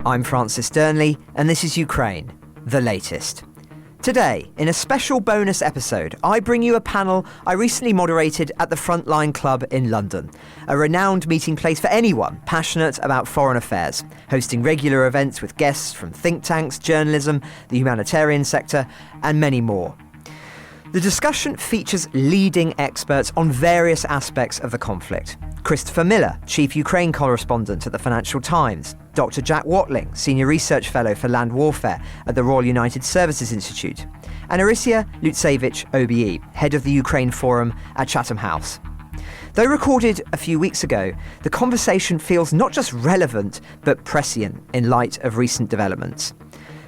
I'm Francis Dearnley, and this is Ukraine, the latest. Today, in a special bonus episode, I bring you a panel I recently moderated at the Frontline Club in London, a renowned meeting place for anyone passionate about foreign affairs, hosting regular events with guests from think tanks, journalism, the humanitarian sector, and many more. The discussion features leading experts on various aspects of the conflict. Christopher Miller, Chief Ukraine Correspondent at the Financial Times, Dr. Jack Watling, Senior Research Fellow for Land Warfare at the Royal United Services Institute, and Orysia Lutsevych OBE, Head of the Ukraine Forum at Chatham House. Though recorded a few weeks ago, the conversation feels not just relevant, but prescient in light of recent developments.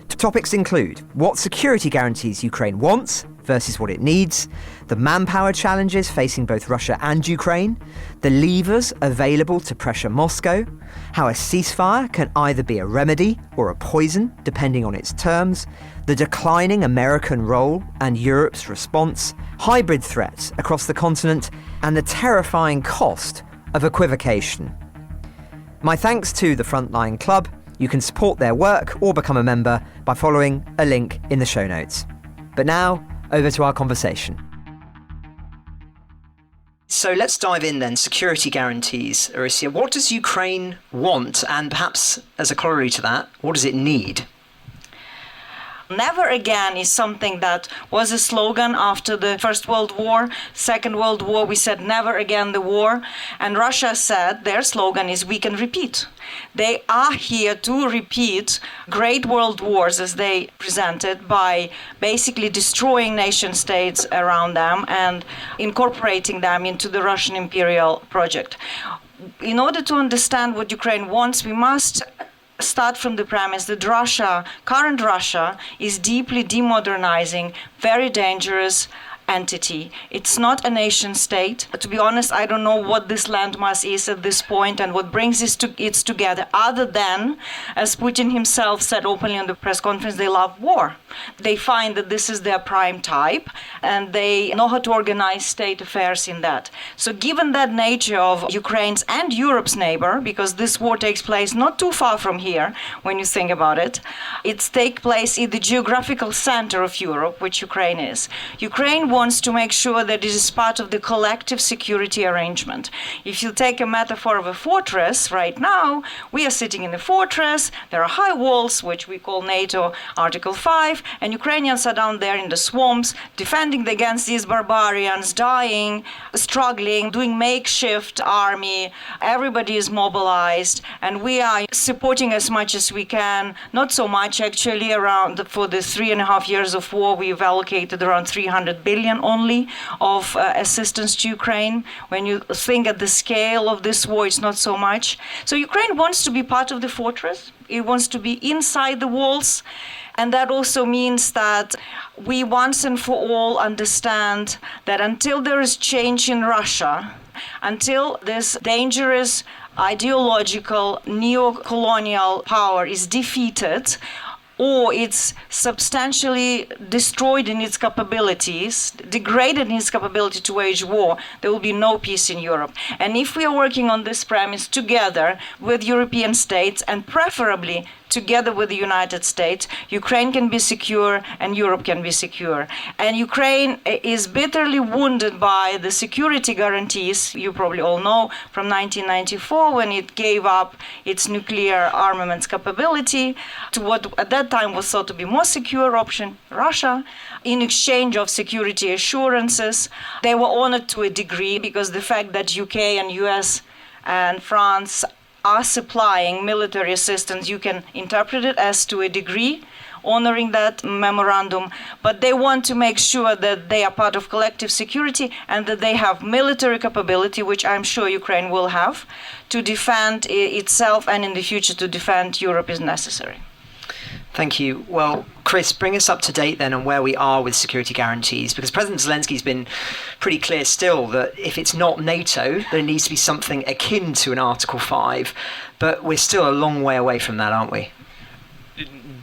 Topics include what security guarantees Ukraine wants versus what it needs, the manpower challenges facing both Russia and Ukraine, the levers available to pressure Moscow, how a ceasefire can either be a remedy or a poison, depending on its terms, the declining American role and Europe's response, hybrid threats across the continent, and the terrifying cost of equivocation. My thanks to the Frontline Club. You can support their work or become a member by following a link in the show notes. But now, over to our conversation. So let's dive in then. Security guarantees, Orysia. What does Ukraine want? And perhaps as a corollary to that, what does it need? Never again is something that was a slogan after the First World War, Second World War. We said never again the war. And Russia said their slogan is we can repeat. They are here to repeat great world wars as they presented by basically destroying nation states around them and incorporating them into the Russian imperial project. In order to understand what Ukraine wants, we must start from the premise that current Russia, is deeply demodernizing, very dangerous entity. It's not a nation state. To be honest, I don't know what this landmass is at this point and what brings it together, other than, as Putin himself said openly on the press conference, they love war. They find that this is their prime type, and they know how to organize state affairs in that. So given that nature of Ukraine's and Europe's neighbor, because this war takes place not too far from here, when you think about it, it takes place in the geographical center of Europe, which Ukraine is. Ukraine wants to make sure that it is part of the collective security arrangement. If you take a metaphor of a fortress, right now, we are sitting in a fortress, there are high walls, which we call NATO Article 5, and Ukrainians are down there in the swamps, defending against these barbarians, dying, struggling, doing makeshift army. Everybody is mobilized, and we are supporting as much as we can. Not so much, actually. For the 3.5 years of war, we've allocated around 300 billion only of assistance to Ukraine. When you think at the scale of this war, it's not so much. So Ukraine wants to be part of the fortress. It wants to be inside the walls. And that also means that we once and for all understand that until there is change in Russia, until this dangerous ideological neo-colonial power is defeated, or it's substantially destroyed in its capabilities, degraded in its capability to wage war, there will be no peace in Europe. And if we are working on this premise together with European states, and preferably together with the United States, Ukraine can be secure and Europe can be secure. And Ukraine is bitterly wounded by the security guarantees, you probably all know, from 1994, when it gave up its nuclear armaments capability to what at that time was thought to be more secure option, Russia, in exchange of security assurances. They were honored to a degree because the fact that UK and US and France are supplying military assistance, you can interpret it as to a degree, honoring that memorandum, but they want to make sure that they are part of collective security and that they have military capability, which I'm sure Ukraine will have, to defend itself and in the future to defend Europe is necessary. Thank you. Well, Chris, bring us up to date then on where we are with security guarantees, because President Zelensky's been pretty clear still that if it's not NATO, there needs to be something akin to an Article 5, but we're still a long way away from that, aren't we?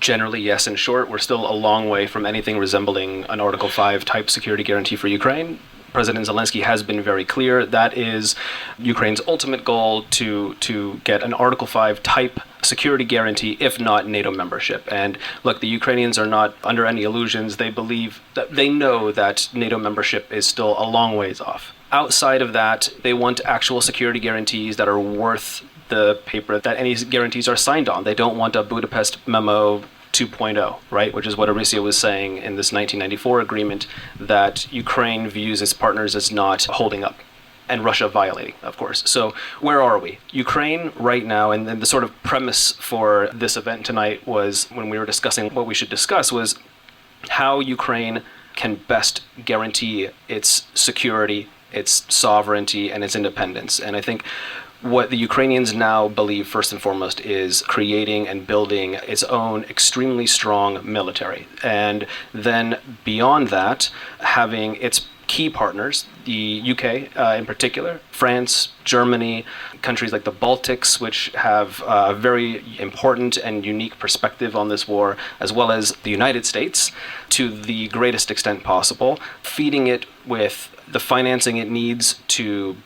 Generally, yes. In short, we're still a long way from anything resembling an Article 5 type security guarantee for Ukraine. President Zelensky has been very clear that is Ukraine's ultimate goal to get an Article 5 type security guarantee, if not NATO membership. And look, the Ukrainians are not under any illusions. They believe that they know that NATO membership is still a long ways off. Outside of that, they want actual security guarantees that are worth the paper that any guarantees are signed on. They don't want a Budapest Memo 2.0, right? Which is what Orysia was saying in this 1994 agreement that Ukraine views its partners as not holding up, and Russia violating, of course. So where are we? Ukraine right now, and the sort of premise for this event tonight was, when we were discussing what we should discuss, was how Ukraine can best guarantee its security, its sovereignty, and its independence. And I think what the Ukrainians now believe, first and foremost, is creating and building its own extremely strong military. And then beyond that, having its key partners, the UK in particular, France, Germany, countries like the Baltics, which have a very important and unique perspective on this war, as well as the United States, to the greatest extent possible, feeding it with the financing it needs to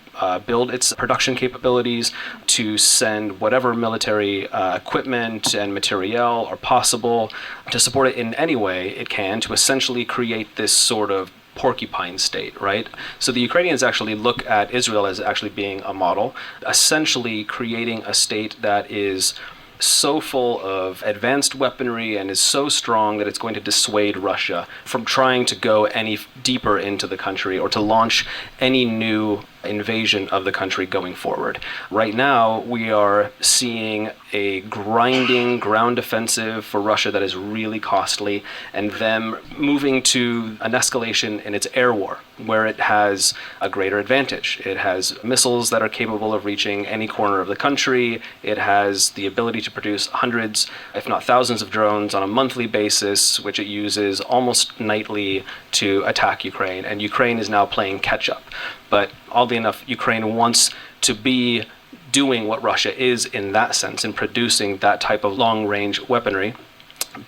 build its production capabilities, to send whatever military equipment and materiel are possible, to support it in any way it can, to essentially create this sort of porcupine state, right? So the Ukrainians actually look at Israel as actually being a model, essentially creating a state that is so full of advanced weaponry and is so strong that it's going to dissuade Russia from trying to go any deeper into the country or to launch any new invasion of the country going forward. Right now, we are seeing a grinding ground offensive for Russia that is really costly, and them moving to an escalation in its air war, where it has a greater advantage. It has missiles that are capable of reaching any corner of the country. It has the ability to produce hundreds, if not thousands, of drones on a monthly basis, which it uses almost nightly to attack Ukraine. And Ukraine is now playing catch up. But oddly enough, Ukraine wants to be doing what Russia is in that sense, in producing that type of long-range weaponry,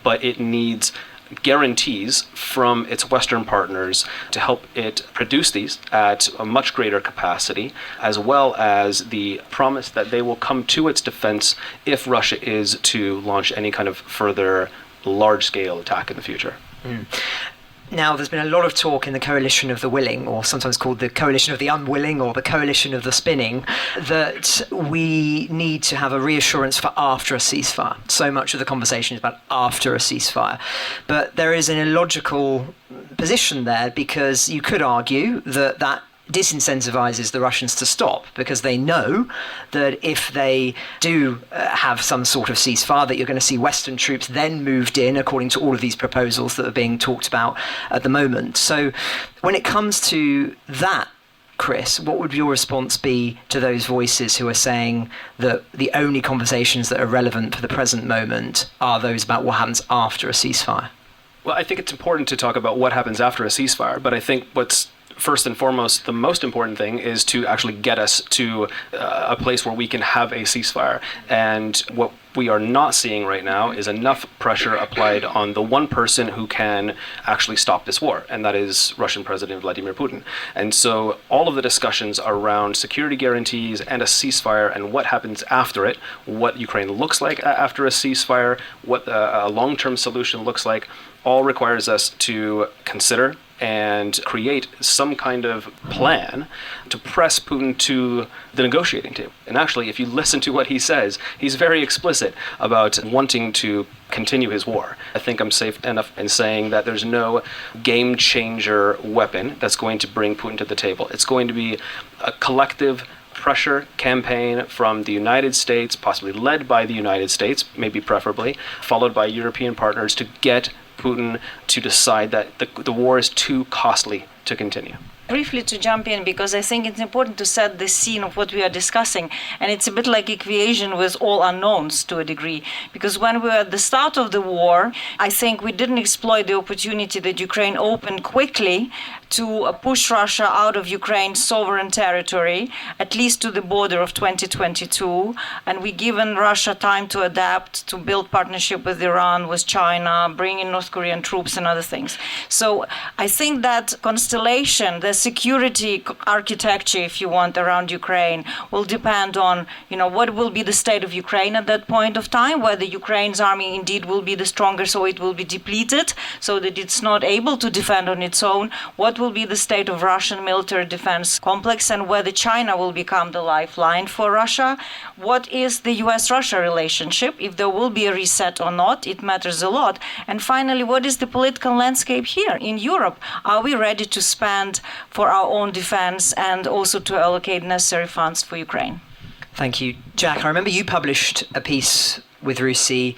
but it needs guarantees from its Western partners to help it produce these at a much greater capacity, as well as the promise that they will come to its defense if Russia is to launch any kind of further large-scale attack in the future. Now, there's been a lot of talk in the coalition of the willing, or sometimes called the coalition of the unwilling, or the coalition of the spinning, that we need to have a reassurance for after a ceasefire. So much of the conversation is about after a ceasefire. But there is an illogical position there, because you could argue that that disincentivizes the Russians to stop, because they know that if they do have some sort of ceasefire, that you're going to see Western troops then moved in according to all of these proposals that are being talked about at the moment. So when it comes to that, Chris, what would your response be to those voices who are saying that the only conversations that are relevant for the present moment are those about what happens after a ceasefire? Well, I think it's important to talk about what happens after a ceasefire, but I think what's first and foremost, the most important thing is to actually get us to a place where we can have a ceasefire. And what we are not seeing right now is enough pressure applied on the one person who can actually stop this war, and that is Russian President Vladimir Putin. And so all of the discussions around security guarantees and a ceasefire and what happens after it, what Ukraine looks like after a ceasefire, what a long-term solution looks like, all requires us to consider and create some kind of plan to press Putin to the negotiating table. And actually, if you listen to what he says, he's very explicit about wanting to continue his war. I think I'm safe enough in saying that there's no game changer weapon that's going to bring Putin to the table. It's going to be a collective pressure campaign from the United States, possibly led by the United States, maybe preferably, followed by European partners, to get Putin to decide that the war is too costly to continue. Briefly to jump in, because I think it's important to set the scene of what we are discussing, and it's a bit like equation with all unknowns to a degree, because when we were at the start of the war, I think we didn't exploit the opportunity that Ukraine opened quickly to push Russia out of Ukraine's sovereign territory, at least to the border of 2022, and we given Russia time to adapt, to build partnership with Iran, with China, bring in North Korean troops and other things. So I think that constellation, this security architecture, if you want, around Ukraine will depend on, what will be the state of Ukraine at that point of time, whether Ukraine's army indeed will be the stronger, so it will be depleted, so that it's not able to defend on its own, what will be the state of Russian military defense complex, and whether China will become the lifeline for Russia. What is the US-Russia relationship, if there will be a reset or not? It matters a lot. And finally, what is the political landscape here in Europe? Are we ready to spend for our own defense and also to allocate necessary funds for Ukraine? Thank you. Jack, I remember you published a piece with RUSI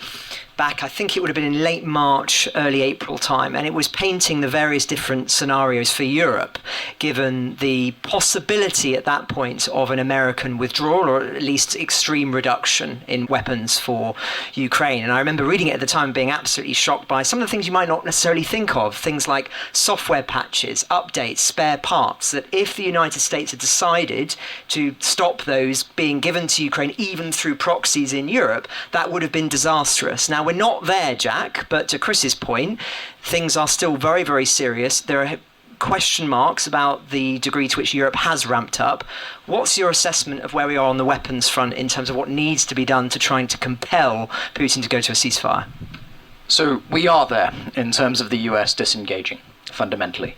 back, I think it would have been in late March, early April time, and it was painting the various different scenarios for Europe, given the possibility at that point of an American withdrawal, or at least extreme reduction in weapons for Ukraine. And I remember reading it at the time, being absolutely shocked by some of the things you might not necessarily think of, things like software patches, updates, spare parts, that if the United States had decided to stop those being given to Ukraine, even through proxies in Europe, that would have been disastrous. Now, we're not there, Jack, but to Chris's point, things are still very, very serious. There are question marks about the degree to which Europe has ramped up. What's your assessment of where we are on the weapons front in terms of what needs to be done to trying to compel Putin to go to a ceasefire? So we are there in terms of the US disengaging, fundamentally.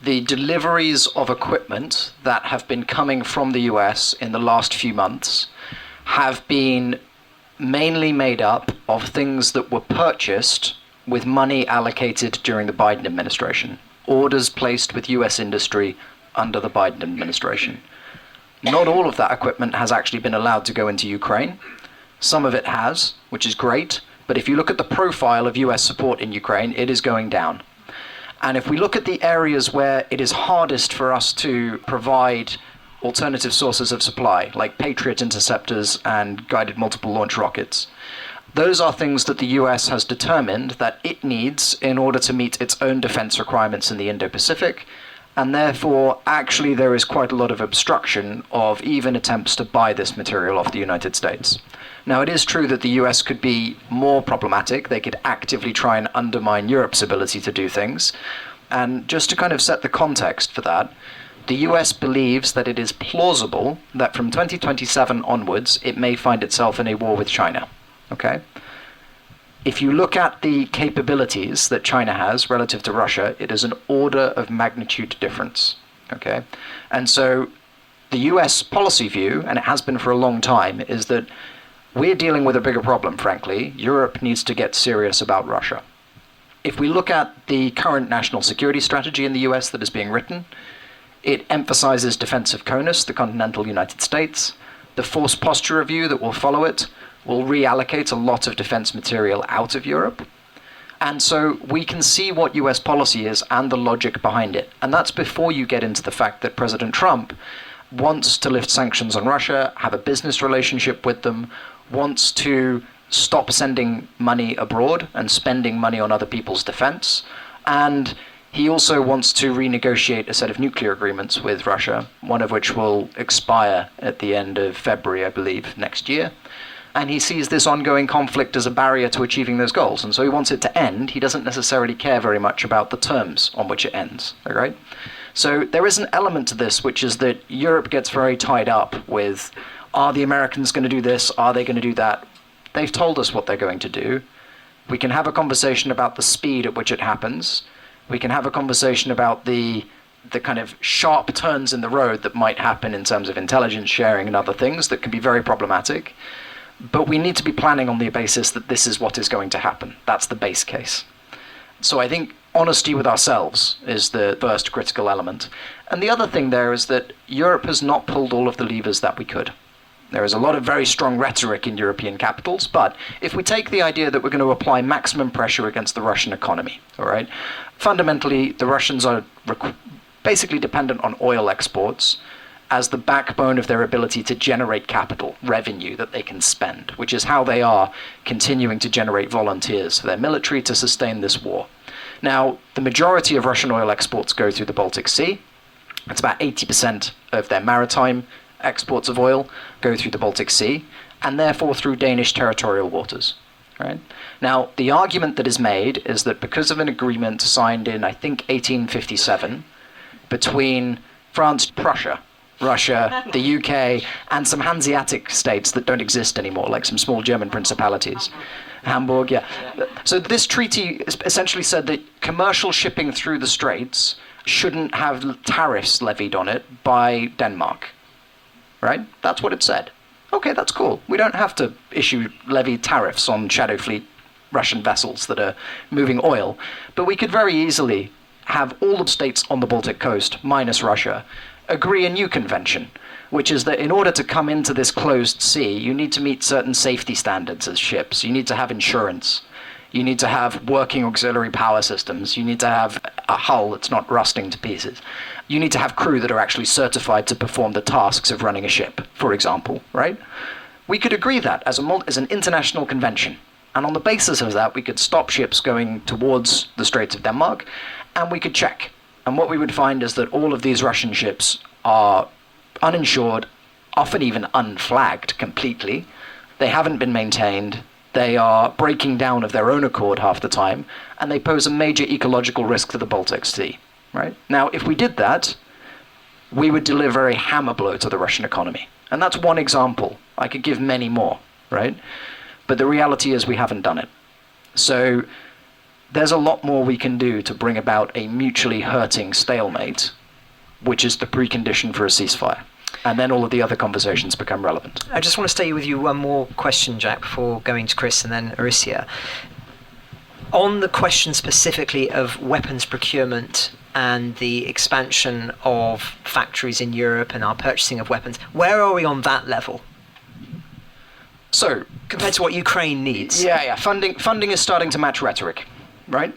The deliveries of equipment that have been coming from the US in the last few months have been mainly made up of things that were purchased with money allocated during the Biden administration. Orders placed with US industry under the Biden administration. Not all of that equipment has actually been allowed to go into Ukraine. Some of it has, which is great, but if you look at the profile of US support in Ukraine, it is going down. And if we look at the areas where it is hardest for us to provide alternative sources of supply, like Patriot interceptors and guided multiple launch rockets, those are things that the US has determined that it needs in order to meet its own defense requirements in the Indo-Pacific, and therefore actually there is quite a lot of obstruction of even attempts to buy this material off the United States. Now, it is true that the US could be more problematic. They could actively try and undermine Europe's ability to do things. And just to kind of set the context for that, the US believes that it is plausible that from 2027 onwards, it may find itself in a war with China. Okay? If you look at the capabilities that China has relative to Russia, it is an order of magnitude difference. Okay? And so the US policy view, and it has been for a long time, is that we're dealing with a bigger problem, frankly. Europe needs to get serious about Russia. If we look at the current national security strategy in the US that is being written, it emphasizes defensive CONUS, the continental United States. The force posture review that will follow it will reallocate a lot of defense material out of Europe. And so we can see what US policy is and the logic behind it. And that's before you get into the fact that President Trump wants to lift sanctions on Russia, have a business relationship with them, wants to stop sending money abroad and spending money on other people's defense. And he also wants to renegotiate a set of nuclear agreements with Russia, one of which will expire at the end of February, I believe, next year. And he sees this ongoing conflict as a barrier to achieving those goals. And so he wants it to end. He doesn't necessarily care very much about the terms on which it ends. All right? So there is an element to this, which is that Europe gets very tied up with, are the Americans going to do this? Are they going to do that? They've told us what they're going to do. We can have a conversation about the speed at which it happens. We can have a conversation about the kind of sharp turns in the road that might happen in terms of intelligence sharing and other things that can be very problematic. But we need to be planning on the basis that this is what is going to happen. That's the base case. So I think honesty with ourselves is the first critical element. And the other thing there is that Europe has not pulled all of the levers that we could. There is a lot of very strong rhetoric in European capitals, but if we take the idea that we're going to apply maximum pressure against the Russian economy, all right, fundamentally the Russians are basically dependent on oil exports as the backbone of their ability to generate capital, revenue that they can spend, which is how they are continuing to generate volunteers for their military to sustain this war. Now, the majority of Russian oil exports go through the Baltic Sea. It's about 80% of their maritime exports of oil go through the Baltic Sea, and therefore through Danish territorial waters. Right? Now, the argument that is made is that because of an agreement signed in, I think, 1857, between France, Prussia, Russia, the UK, and some Hanseatic states that don't exist anymore, like some small German principalities. Hamburg, yeah. So this treaty essentially said that commercial shipping through the straits shouldn't have tariffs levied on it by Denmark, right? That's what it said. Okay, that's cool. We don't have to levy tariffs on Shadow Fleet Russian vessels that are moving oil, but we could very easily have all the states on the Baltic coast, minus Russia, agree a new convention, which is that in order to come into this closed sea, you need to meet certain safety standards as ships. You need to have insurance. You need to have working auxiliary power systems. You need to have a hull that's not rusting to pieces. You need to have crew that are actually certified to perform the tasks of running a ship, for example, right? We could agree that as an international convention. And on the basis of that, we could stop ships going towards the Straits of Denmark, and we could check. And what we would find is that all of these Russian ships are uninsured, often even unflagged completely. They haven't been maintained. They are breaking down of their own accord half the time, and they pose a major ecological risk to the Baltic Sea. Right? Now, if we did that, we would deliver a hammer blow to the Russian economy. And that's one example. I could give many more, right? But the reality is we haven't done it. So there's a lot more we can do to bring about a mutually hurting stalemate, which is the precondition for a ceasefire. And then all of the other conversations become relevant. I just want to stay with you one more question, Jack, before going to Chris and then Orysia. On the question specifically of weapons procurement and the expansion of factories in Europe and our purchasing of weapons, where are we on that level? So, compared to what Ukraine needs? Yeah. Funding is starting to match rhetoric, right?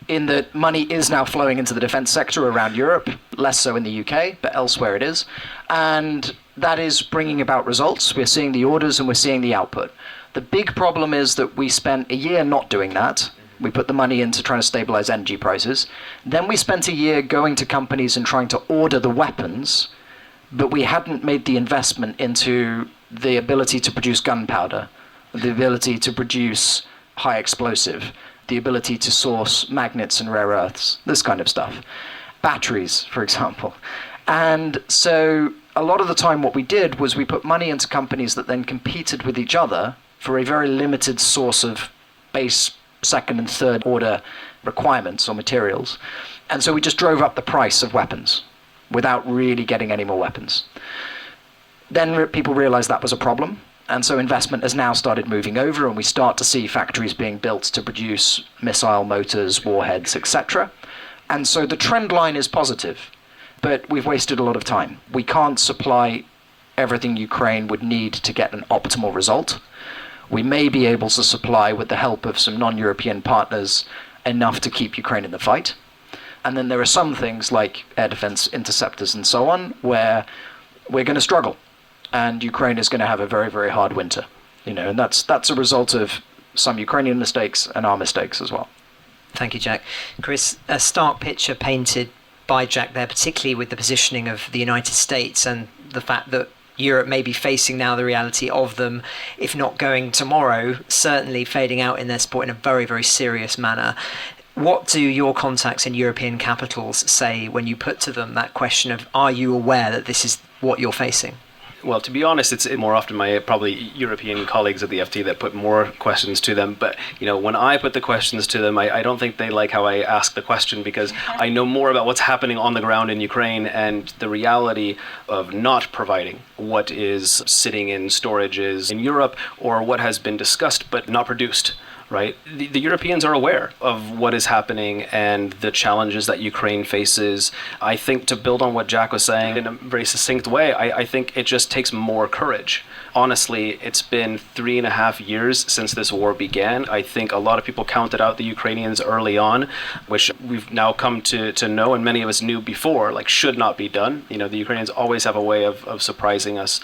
In that money is now flowing into the defense sector around Europe, less so in the UK, but elsewhere it is. And that is bringing about results. We're seeing the orders and we're seeing the output. The big problem is that we spent a year not doing that. We put the money into trying to stabilize energy prices. Then we spent a year going to companies and trying to order the weapons, but we hadn't made the investment into the ability to produce gunpowder, the ability to produce high explosive, the ability to source magnets and rare earths, this kind of stuff. Batteries, for example. And so a lot of the time what we did was we put money into companies that then competed with each other for a very limited source of base second and third order requirements or materials. And so we just drove up the price of weapons without really getting any more weapons. Then people realized that was a problem. And so investment has now started moving over, and we start to see factories being built to produce missile motors, warheads, etc. And so the trend line is positive, but we've wasted a lot of time. We can't supply everything Ukraine would need to get an optimal result. We may be able to supply, with the help of some non-European partners, enough to keep Ukraine in the fight. And then there are some things like air defense interceptors and so on, where we're going to struggle. And Ukraine is going to have a very, very hard winter, and that's a result of some Ukrainian mistakes and our mistakes as well. Thank you, Jack. Chris, a stark picture painted by Jack there, particularly with the positioning of the United States and the fact that Europe may be facing now the reality of them, if not going tomorrow, certainly fading out in their support in a very, very serious manner. What do your contacts in European capitals say when you put to them that question of, are you aware that this is what you're facing? Well, to be honest, it's more often my probably European colleagues at the FT that put more questions to them. But, when I put the questions to them, I don't think they like how I ask the question, because I know more about what's happening on the ground in Ukraine and the reality of not providing what is sitting in storages in Europe or what has been discussed but not produced. Right? The Europeans are aware of what is happening and the challenges that Ukraine faces. I think, to build on what Jack was saying in a very succinct way, I think it just takes more courage. Honestly, it's been 3.5 years since this war began. I think a lot of people counted out the Ukrainians early on, which we've now come to know, and many of us knew before, should not be done. The Ukrainians always have a way of surprising us.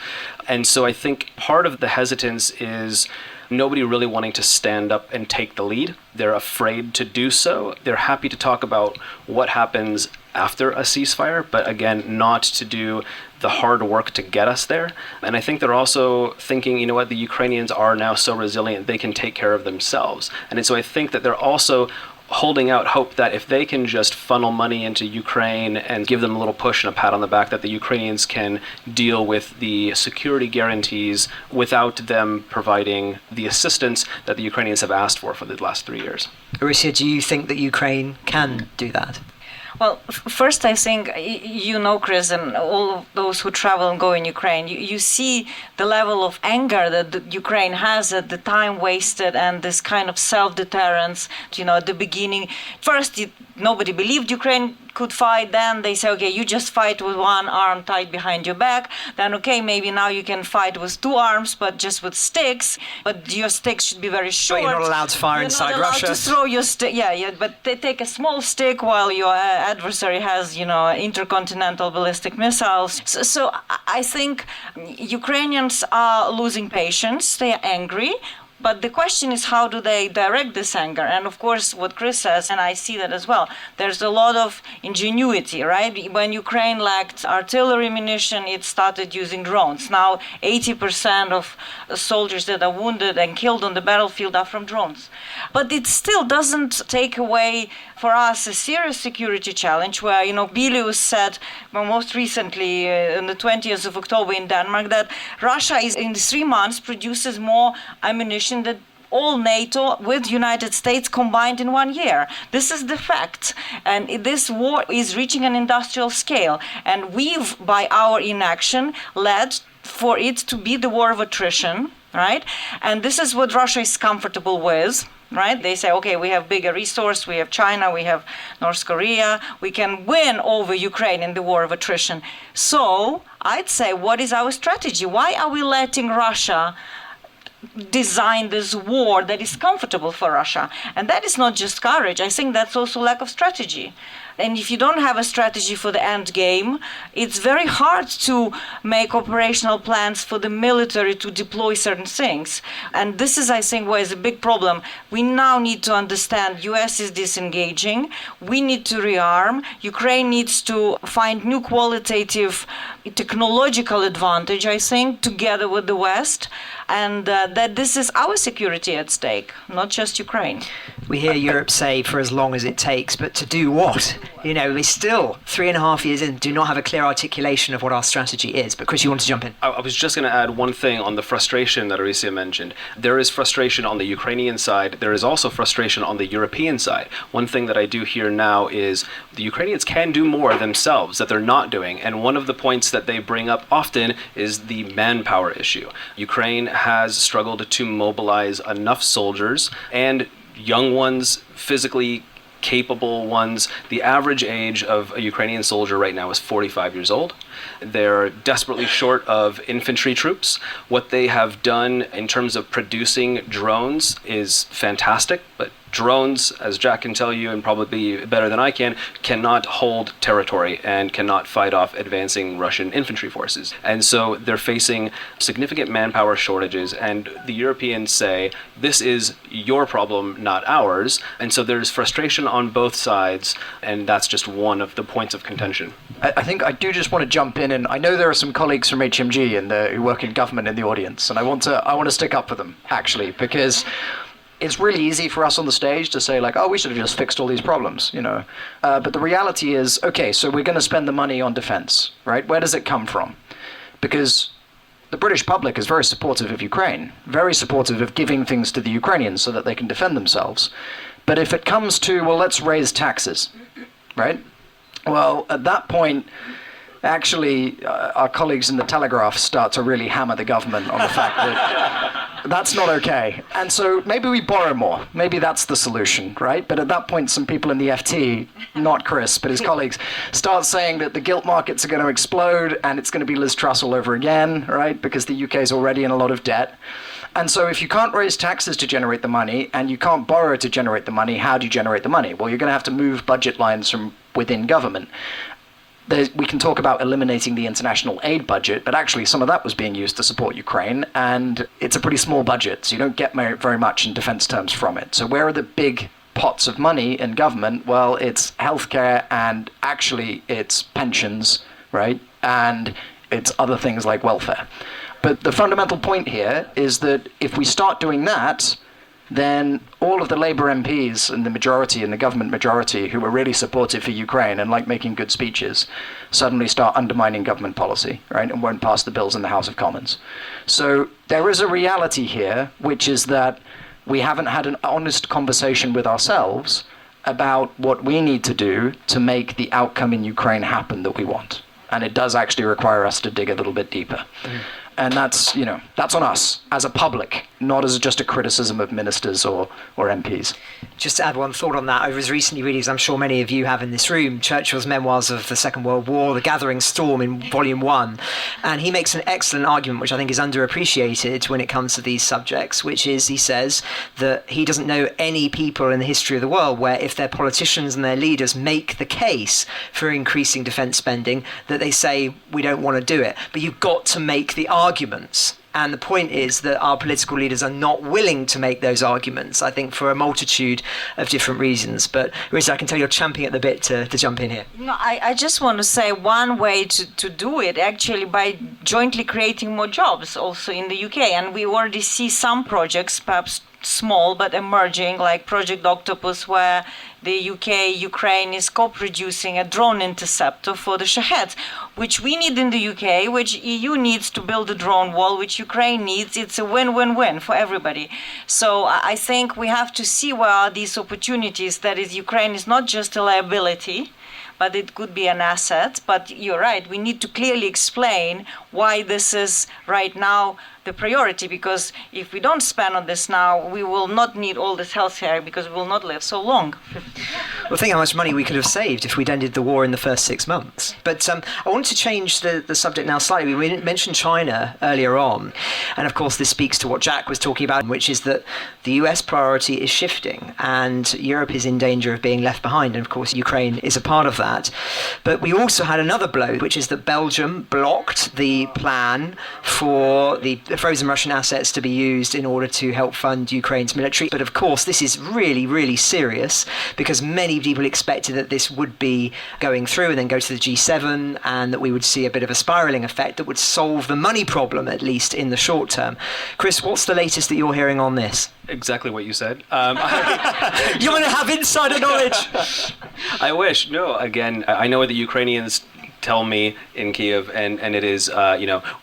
And so I think part of the hesitance is nobody really wanting to stand up and take the lead. They're afraid to do so. They're happy to talk about what happens after a ceasefire, but again, not to do the hard work to get us there. And I think they're also thinking, the Ukrainians are now so resilient, they can take care of themselves. And so I think that they're also holding out hope that if they can just funnel money into Ukraine and give them a little push and a pat on the back, that the Ukrainians can deal with the security guarantees without them providing the assistance that the Ukrainians have asked for the last 3 years. Orysia, do you think that Ukraine can do that? Well, first, I think, Chris, and all of those who travel and go in Ukraine, you see the level of anger that the Ukraine has at the time wasted and this kind of self-deterrence. At the beginning, first, nobody believed Ukraine could fight. Then they say, okay, you just fight with one arm tied behind your back. Then, okay, maybe now you can fight with two arms, but just with sticks. But your sticks should be very short. But you're not allowed to fire inside Russia. You're not allowed to throw your stick. Yeah, but they take a small stick while your adversary has, intercontinental ballistic missiles. So I think Ukrainians are losing patience. They are angry. But the question is, how do they direct this anger? And of course, what Chris says, and I see that as well, there's a lot of ingenuity, right? When Ukraine lacked artillery munition, it started using drones. Now, 80% of soldiers that are wounded and killed on the battlefield are from drones. But it still doesn't take away for us a serious security challenge where, Bilius said, most recently on the 20th of October in Denmark, that Russia is in 3 months produces more ammunition than all NATO with United States combined in 1 year. This is the fact. And this war is reaching an industrial scale. And we've, by our inaction, led for it to be the war of attrition, right? And this is what Russia is comfortable with. Right? They say, okay, we have bigger resource, we have China, we have North Korea, we can win over Ukraine in the war of attrition. So I'd say, what is our strategy? Why are we letting Russia design this war that is comfortable for Russia? And that is not just courage. I think that's also lack of strategy. And if you don't have a strategy for the end game, it's very hard to make operational plans for the military to deploy certain things. And this is, I think, where is a big problem. We now need to understand US is disengaging. We need to rearm. Ukraine needs to find new qualitative technological advantage, I think, together with the West. And that this is our security at stake, not just Ukraine. We hear Europe say for as long as it takes, but to do what? We're still 3.5 years in, do not have a clear articulation of what our strategy is. But Chris, you want to jump in? I was just going to add one thing on the frustration that Orysia mentioned. There is frustration on the Ukrainian side. There is also frustration on the European side. One thing that I do hear now is the Ukrainians can do more themselves that they're not doing. And one of the points that they bring up often is the manpower issue. Ukraine has struggled to mobilize enough soldiers and young ones, physically capable ones. The average age of a Ukrainian soldier right now is 45 years old. They're desperately short of infantry troops. What they have done in terms of producing drones is fantastic, but drones, as Jack can tell you and probably better than I can, cannot hold territory and cannot fight off advancing Russian infantry forces. And so they're facing significant manpower shortages, and the Europeans say, this is your problem, not ours. And so there's frustration on both sides, and that's just one of the points of contention. I think I do just want to jump in, and I know there are some colleagues from HMG and who work in government in the audience, and I want to stick up for them, actually, because it's really easy for us on the stage to say, like, oh, we should have just fixed all these problems, But the reality is, okay, so we're going to spend the money on defense, right? Where does it come from? Because the British public is very supportive of Ukraine, very supportive of giving things to the Ukrainians so that they can defend themselves. But if it comes to, well, let's raise taxes, right? Well, at that point, actually, our colleagues in the Telegraph start to really hammer the government on the fact that that's not okay. And so maybe we borrow more. Maybe that's the solution, right? But at that point, some people in the FT, not Chris, but his colleagues, start saying that the gilt markets are going to explode and it's going to be Liz Truss all over again, right? Because the UK is already in a lot of debt. And so if you can't raise taxes to generate the money and you can't borrow to generate the money, how do you generate the money? Well, you're going to have to move budget lines from within government. We can talk about eliminating the international aid budget, but actually some of that was being used to support Ukraine, and it's a pretty small budget, so you don't get very much in defense terms from it. So where are the big pots of money in government? Well, it's healthcare, and actually it's pensions, right? And it's other things like welfare. But the fundamental point here is that if we start doing that, then all of the Labour MPs and the majority and the government majority who were really supportive for Ukraine and like making good speeches suddenly start undermining government policy, right, and won't pass the bills in the House of Commons. So there is a reality here, which is that we haven't had an honest conversation with ourselves about what we need to do to make the outcome in Ukraine happen that we want. And it does actually require us to dig a little bit deeper. And that's on us as a public, not as just a criticism of ministers or MPs. Just to add one thought on that, I was recently reading, as I'm sure many of you have in this room, Churchill's memoirs of the Second World War, The Gathering Storm in Volume 1. And he makes an excellent argument, which I think is underappreciated when it comes to these subjects, which is, he says, that he doesn't know any people in the history of the world where if their politicians and their leaders make the case for increasing defence spending, that they say, we don't want to do it. But you've got to make the arguments. And the point is that our political leaders are not willing to make those arguments, I think, for a multitude of different reasons. But, Orysia, I can tell you're champing at the bit to jump in here. No, I just want to say one way to do it, actually, by jointly creating more jobs also in the UK. And we already see some projects, perhaps small but emerging, like Project Octopus, where the UK, Ukraine is co-producing a drone interceptor for the Shaheds, which we need in the UK, which EU needs to build a drone wall, which Ukraine needs. It's a win-win-win for everybody. So I think we have to see where are these opportunities. That is, Ukraine is not just a liability, but it could be an asset. But you're right, we need to clearly explain why this is right now the priority, because if we don't spend on this now, we will not need all this healthcare because we will not live so long. Well, think how much money we could have saved if we'd ended the war in the first 6 months. But I want to change the subject now slightly. We mentioned China earlier on, and of course this speaks to what Jack was talking about, which is that the US priority is shifting and Europe is in danger of being left behind, and of course Ukraine is a part of that. But we also had another blow, which is that Belgium blocked the plan for the frozen Russian assets to be used in order to help fund Ukraine's military. But of course, this is really, really serious because many people expected that this would be going through and then go to the G7 and that we would see a bit of a spiralling effect that would solve the money problem, at least in the short term. Chris, what's the latest that you're hearing on this? Exactly what you said. You want to have insider knowledge? I wish. No, again, I know what the Ukrainians tell me in Kiev, and it is,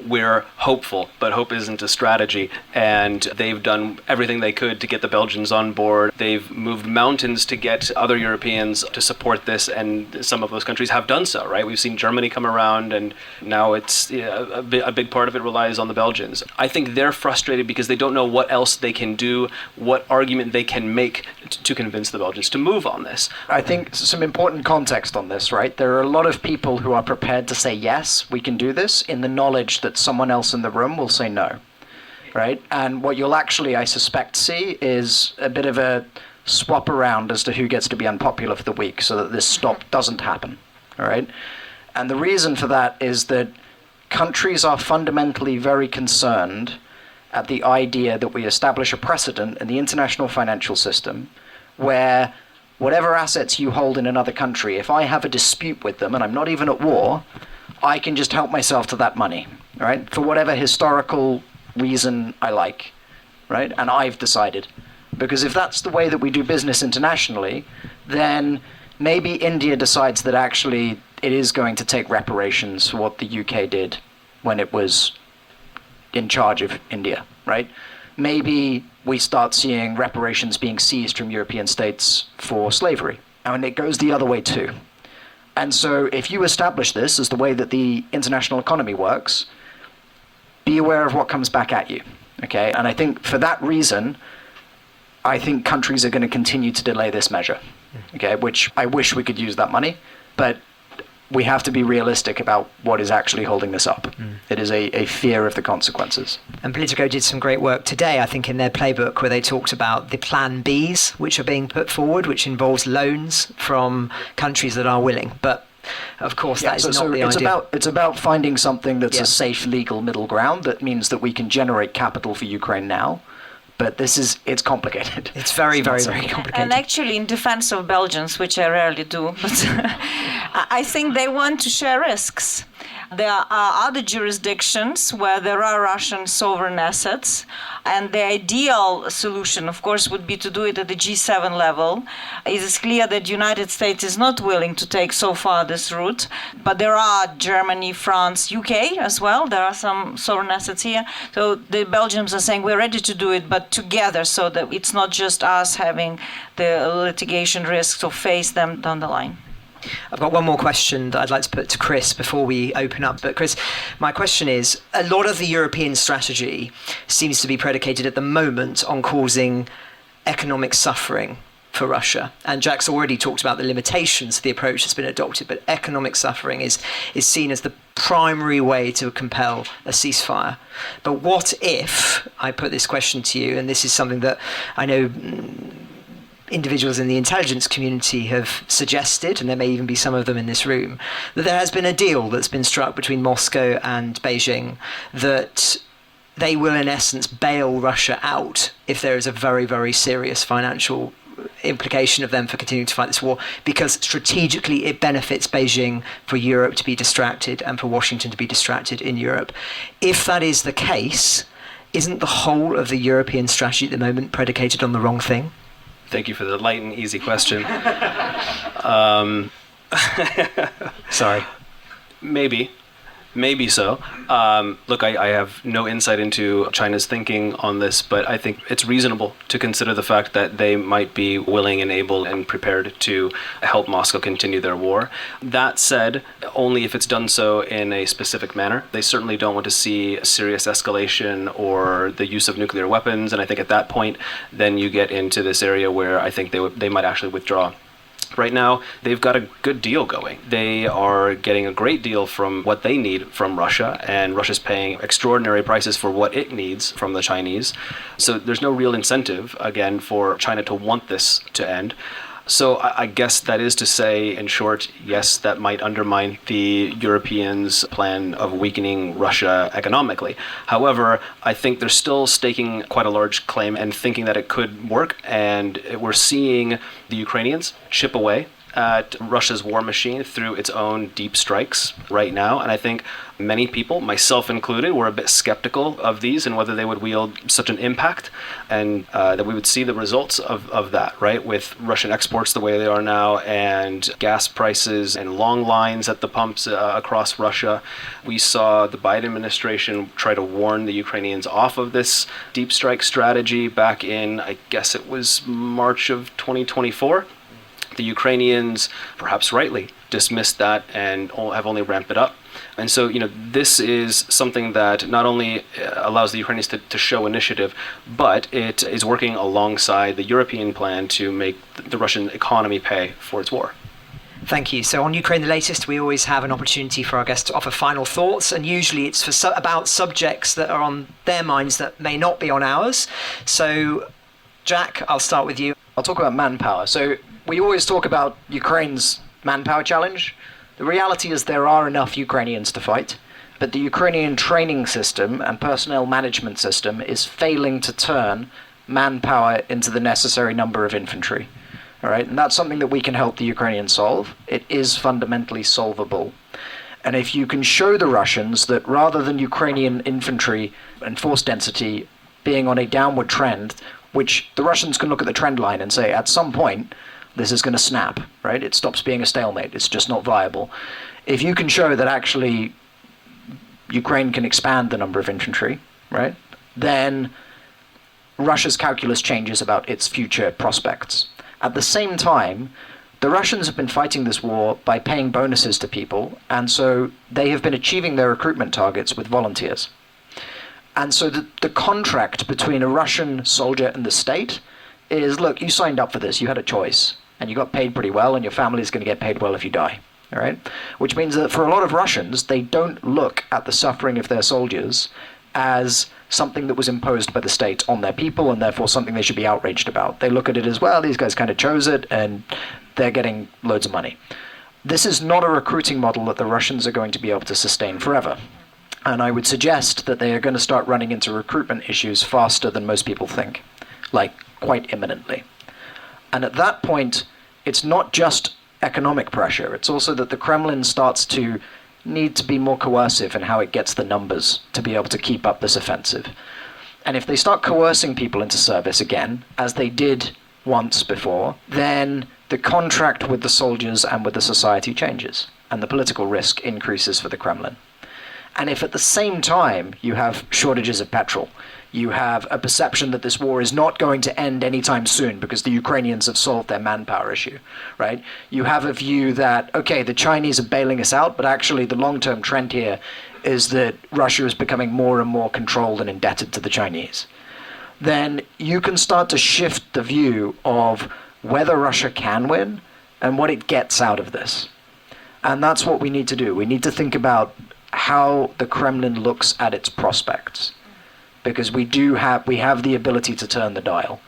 we're hopeful, but hope isn't a strategy, and they've done everything they could to get the Belgians on board. They've moved mountains to get other Europeans to support this, and some of those countries have done so, right? We've seen Germany come around, and now it's a big part of it relies on the Belgians. I think they're frustrated because they don't know what else they can do, what argument they can make to convince the Belgians to move on this. I think some important context on this, right? There are a lot of people who are prepared to say, yes, we can do this, in the knowledge that someone else in the room will say no, right? And what you'll actually, I suspect, see is a bit of a swap around as to who gets to be unpopular for the week so that this stop doesn't happen, all right? And the reason for that is that countries are fundamentally very concerned at the idea that we establish a precedent in the international financial system where whatever assets you hold in another country, if I have a dispute with them and I'm not even at war, I can just help myself to that money, right? For whatever historical reason I like, right? And I've decided. Because if that's the way that we do business internationally, then maybe India decides that actually it is going to take reparations for what the UK did when it was in charge of India, right? Maybe we start seeing reparations being seized from European states for slavery. And it goes the other way too. And so if you establish this as the way that the international economy works, be aware of what comes back at you, okay? And I think for that reason, I think countries are going to continue to delay this measure, okay? Which I wish we could use that money, but we have to be realistic about what is actually holding this up. It is a fear of the consequences. And Politico did some great work today, I think, in their playbook where they talked about the Plan Bs which are being put forward, which involves loans from countries that are willing. But of course, that is not the idea. It's about finding something that's a safe, legal middle ground that means that we can generate capital for Ukraine now. But it's complicated. It's very, very, very complicated. And actually, in defense of Belgians, which I rarely do, but I think they want to share risks. There are other jurisdictions where there are Russian sovereign assets, and the ideal solution, of course, would be to do it at the G7 level. It is clear that the United States is not willing to take so far this route, but there are Germany, France, UK as well. There are some sovereign assets here. So the Belgians are saying we're ready to do it, but together, so that it's not just us having the litigation risks to face them down the line. I've got one more question that I'd like to put to Chris before we open up. But Chris, my question is, a lot of the European strategy seems to be predicated at the moment on causing economic suffering for Russia. And Jack's already talked about the limitations of the approach that's been adopted, but economic suffering is seen as the primary way to compel a ceasefire. But what if, I put this question to you, and this is something that I know individuals in the intelligence community have suggested, and there may even be some of them in this room, that there has been a deal that's been struck between Moscow and Beijing that they will in essence bail Russia out if there is a very, very serious financial implication of them for continuing to fight this war, because strategically it benefits Beijing for Europe to be distracted and for Washington to be distracted in Europe. If that is the case, isn't the whole of the European strategy at the moment predicated on the wrong thing? Thank you for the light and easy question. Sorry. Maybe so. Look, I have no insight into China's thinking on this, but I think it's reasonable to consider the fact that they might be willing and able and prepared to help Moscow continue their war. That said, only if it's done so in a specific manner. They certainly don't want to see a serious escalation or the use of nuclear weapons, and I think at that point, then you get into this area where I think they might actually withdraw. Right now, they've got a good deal going. They are getting a great deal from what they need from Russia, and Russia's paying extraordinary prices for what it needs from the Chinese. So there's no real incentive, again, for China to want this to end. So I guess that is to say, in short, yes, that might undermine the Europeans' plan of weakening Russia economically. However, I think they're still staking quite a large claim and thinking that it could work. And we're seeing the Ukrainians chip away at Russia's war machine through its own deep strikes right now. And I think many people, myself included, were a bit skeptical of these and whether they would wield such an impact, and that we would see the results of that, right? With Russian exports the way they are now, and gas prices and long lines at the pumps across Russia. We saw the Biden administration try to warn the Ukrainians off of this deep strike strategy back in, I guess it was March of 2024. The Ukrainians, perhaps rightly, dismissed that and have only ramped it up. And so, this is something that not only allows the Ukrainians to show initiative, but it is working alongside the European plan to make the Russian economy pay for its war. Thank you. So on Ukraine the Latest, we always have an opportunity for our guests to offer final thoughts, and usually it's about subjects that are on their minds that may not be on ours. So, Jack, I'll start with you. I'll talk about manpower. So we always talk about Ukraine's manpower challenge. The reality is there are enough Ukrainians to fight, but the Ukrainian training system and personnel management system is failing to turn manpower into the necessary number of infantry. All right, and that's something that we can help the Ukrainians solve. It is fundamentally solvable. And if you can show the Russians that rather than Ukrainian infantry and force density being on a downward trend, which the Russians can look at the trend line and say, at some point, this is going to snap, right? It stops being a stalemate. It's just not viable. If you can show that actually Ukraine can expand the number of infantry, right, then Russia's calculus changes about its future prospects. At the same time, the Russians have been fighting this war by paying bonuses to people, and so they have been achieving their recruitment targets with volunteers. And so the contract between a Russian soldier and the state is, look, you signed up for this, you had a choice, and you got paid pretty well, and your family is going to get paid well if you die, all right? Which means that for a lot of Russians, they don't look at the suffering of their soldiers as something that was imposed by the state on their people, and therefore something they should be outraged about. They look at it as, well, these guys kind of chose it, and they're getting loads of money. This is not a recruiting model that the Russians are going to be able to sustain forever. And I would suggest that they are going to start running into recruitment issues faster than most people think, like quite imminently. And at that point, it's not just economic pressure, it's also that the Kremlin starts to need to be more coercive in how it gets the numbers to be able to keep up this offensive. And if they start coercing people into service again, as they did once before, then the contract with the soldiers and with the society changes, and the political risk increases for the Kremlin. And if at the same time you have shortages of petrol, you have a perception that this war is not going to end anytime soon because the Ukrainians have solved their manpower issue, right? You have a view that, okay, the Chinese are bailing us out, but actually the long-term trend here is that Russia is becoming more and more controlled and indebted to the Chinese. Then you can start to shift the view of whether Russia can win and what it gets out of this. And that's what we need to do. We need to think about how the Kremlin looks at its prospects, because we have the ability to turn the dial,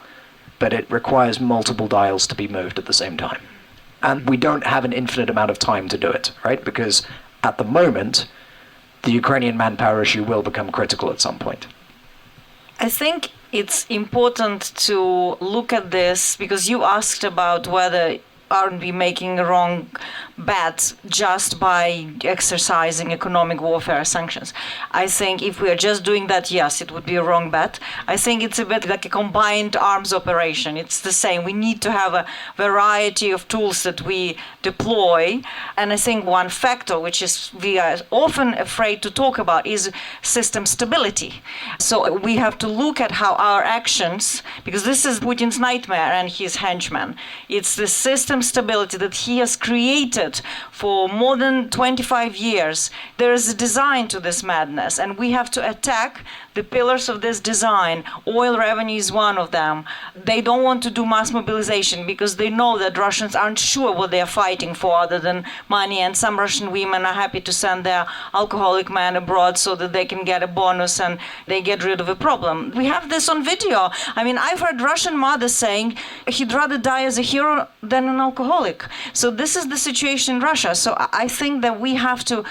but it requires multiple dials to be moved at the same time. And we don't have an infinite amount of time to do it, right? Because at the moment, the Ukrainian manpower issue will become critical at some point. I think it's important to look at this because you asked about whether aren't we making a wrong bet just by exercising economic warfare sanctions. I think if we are just doing that, yes, it would be a wrong bet. I think it's a bit like a combined arms operation. It's the same. We need to have a variety of tools that we deploy. And I think one factor, which is we are often afraid to talk about, is system stability. So we have to look at how our actions, because this is Putin's nightmare and his henchmen, it's the system stability that he has created for more than 25 years. There is a design to this madness, and we have to attack the pillars of this design. Oil revenue is one of them. They don't want to do mass mobilization because they know that Russians aren't sure what they're fighting for other than money, and some Russian women are happy to send their alcoholic man abroad so that they can get a bonus and they get rid of a problem. We have this on video. I mean, I've heard Russian mothers saying he'd rather die as a hero than an alcoholic. So this is the situation in Russia. So I think that we have to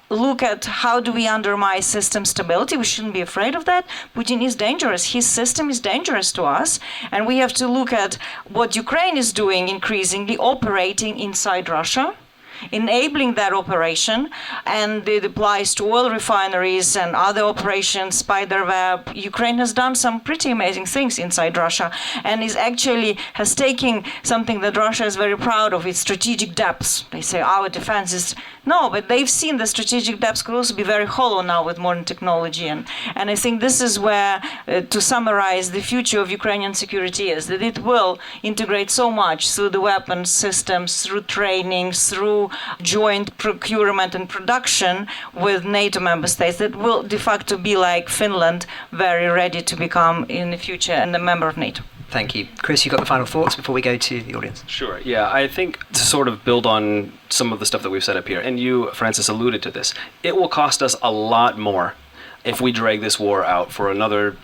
look at how do we undermine system stability. We shouldn't be afraid of that. Putin is dangerous. His system is dangerous to us. And we have to look at what Ukraine is doing, increasingly operating inside Russia, enabling that operation, and it applies to oil refineries and other operations, spiderweb. Ukraine has done some pretty amazing things inside Russia and is actually has taken something that Russia is very proud of, its strategic depths. They say our defense is no, but they've seen the strategic depths could also be very hollow now with modern technology. And I think this is where, to summarize, the future of Ukrainian security is that it will integrate so much through the weapons systems, through training, through joint procurement and production with NATO member states that will de facto be like Finland, very ready to become in the future and a member of NATO. Thank you. Chris, you got the final thoughts before we go to the audience? Sure, yeah. I think to sort of build on some of the stuff that we've said up here, and you, Francis, alluded to this, it will cost us a lot more if we drag this war out for another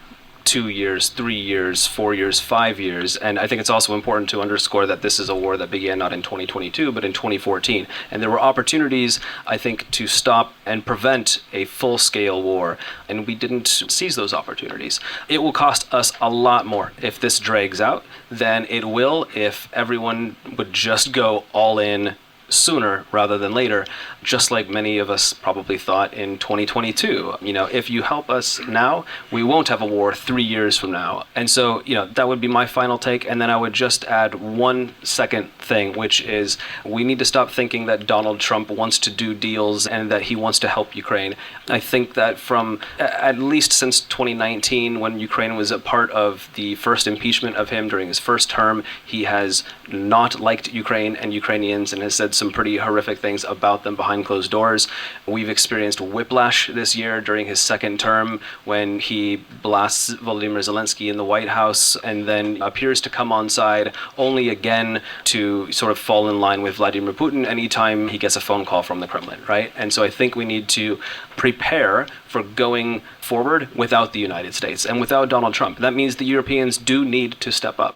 2 years, 3 years, 4 years, 5 years. And I think it's also important to underscore that this is a war that began not in 2022, but in 2014. And there were opportunities, I think, to stop and prevent a full-scale war, and we didn't seize those opportunities. It will cost us a lot more if this drags out than it will if everyone would just go all in sooner rather than later, just like many of us probably thought in 2022. You know, if you help us now, we won't have a war 3 years from now. And so, you know, that would be my final take. And then I would just add one second thing, which is we need to stop thinking that Donald Trump wants to do deals and that he wants to help Ukraine. I think that from at least since 2019, when Ukraine was a part of the first impeachment of him during his first term, he has not liked Ukraine and Ukrainians and has said some pretty horrific things about them behind closed doors. We've experienced whiplash this year during his second term when he blasts Volodymyr Zelensky in the White House and then appears to come on side only again to sort of fall in line with Vladimir Putin anytime he gets a phone call from the Kremlin, right? And so I think we need to prepare for going forward without the United States and without Donald Trump. That means the Europeans do need to step up.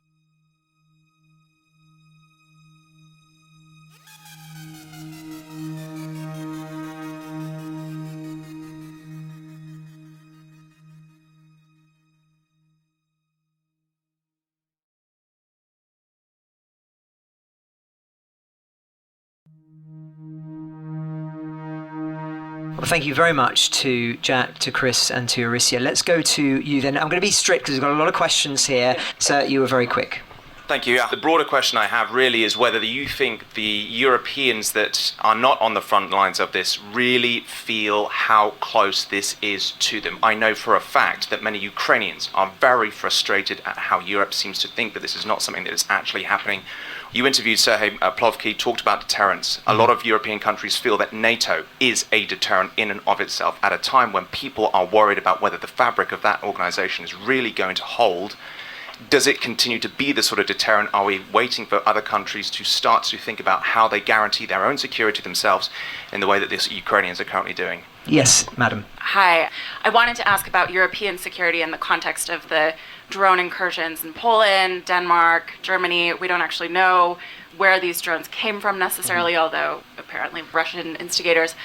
Well, thank you very much to Jack, to Chris, and to Orysia. Let's go to you then. I'm going to be strict because we've got a lot of questions here, so you were very quick. Thank you. The broader question I have really is whether you think the Europeans that are not on the front lines of this really feel how close this is to them. I know for a fact that many Ukrainians are very frustrated at how Europe seems to think that this is not something that is actually happening. You interviewed Sergei Plovky, talked about deterrence. A lot of European countries feel that NATO is a deterrent in and of itself at a time when people are worried about whether the fabric of that organization is really going to hold. Does it continue to be the sort of deterrent? Are we waiting for other countries to start to think about how they guarantee their own security themselves in the way that the Ukrainians are currently doing? Yes, madam. Hi. I wanted to ask about European security in the context of the drone incursions in Poland, Denmark, Germany. We don't actually know where these drones came from necessarily, although apparently Russian instigators.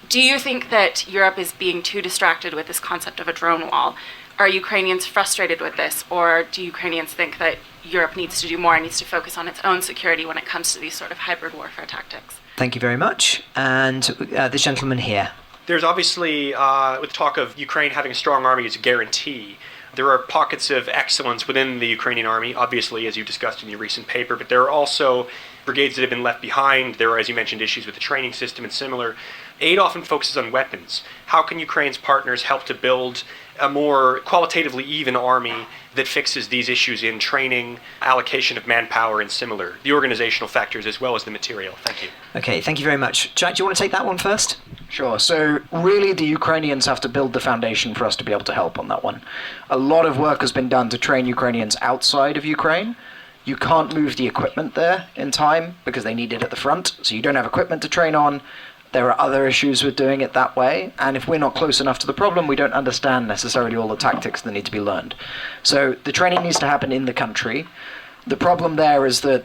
Do you think that Europe is being too distracted with this concept of a drone wall? Are Ukrainians frustrated with this, or do Ukrainians think that Europe needs to do more and needs to focus on its own security when it comes to these sort of hybrid warfare tactics? Thank you very much. And this gentleman here. There's obviously, with talk of Ukraine having a strong army as a guarantee, there are pockets of excellence within the Ukrainian army, obviously, as you discussed in your recent paper, but there are also brigades that have been left behind. There are, as you mentioned, issues with the training system and similar. Aid often focuses on weapons. How can Ukraine's partners help to build a more qualitatively even army that fixes these issues in training, allocation of manpower, and similar, the organizational factors as well as the material? Thank you. Okay, thank you very much. Jack, do you want to take that one first? Sure. So really the Ukrainians have to build the foundation for us to be able to help on that one. A lot of work has been done to train Ukrainians outside of Ukraine. You can't move the equipment there in time because they need it at the front, so you don't have equipment to train on. There are other issues with doing it that way, and if we're not close enough to the problem, we don't understand necessarily all the tactics that need to be learned. So the training needs to happen in the country. The problem there is that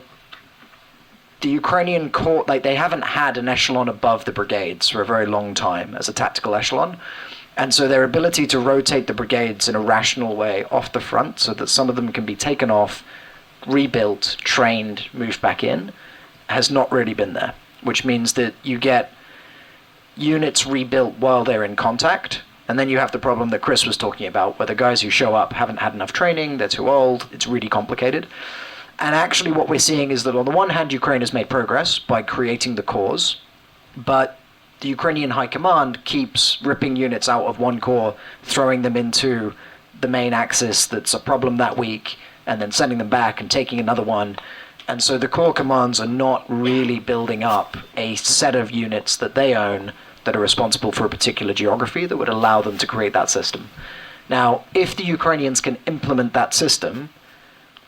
the Ukrainian corps, they haven't had an echelon above the brigades for a very long time as a tactical echelon, and so their ability to rotate the brigades in a rational way off the front so that some of them can be taken off, rebuilt, trained, moved back in, has not really been there, which means that you get units rebuilt while they're in contact, and then you have the problem that Chris was talking about, where the guys who show up haven't had enough training, they're too old, it's really complicated. And actually what we're seeing is that on the one hand, Ukraine has made progress by creating the corps, but the Ukrainian High Command keeps ripping units out of one corps, throwing them into the main axis that's a problem that week, and then sending them back and taking another one. And so the corps commands are not really building up a set of units that they own that are responsible for a particular geography that would allow them to create that system. Now, if the Ukrainians can implement that system,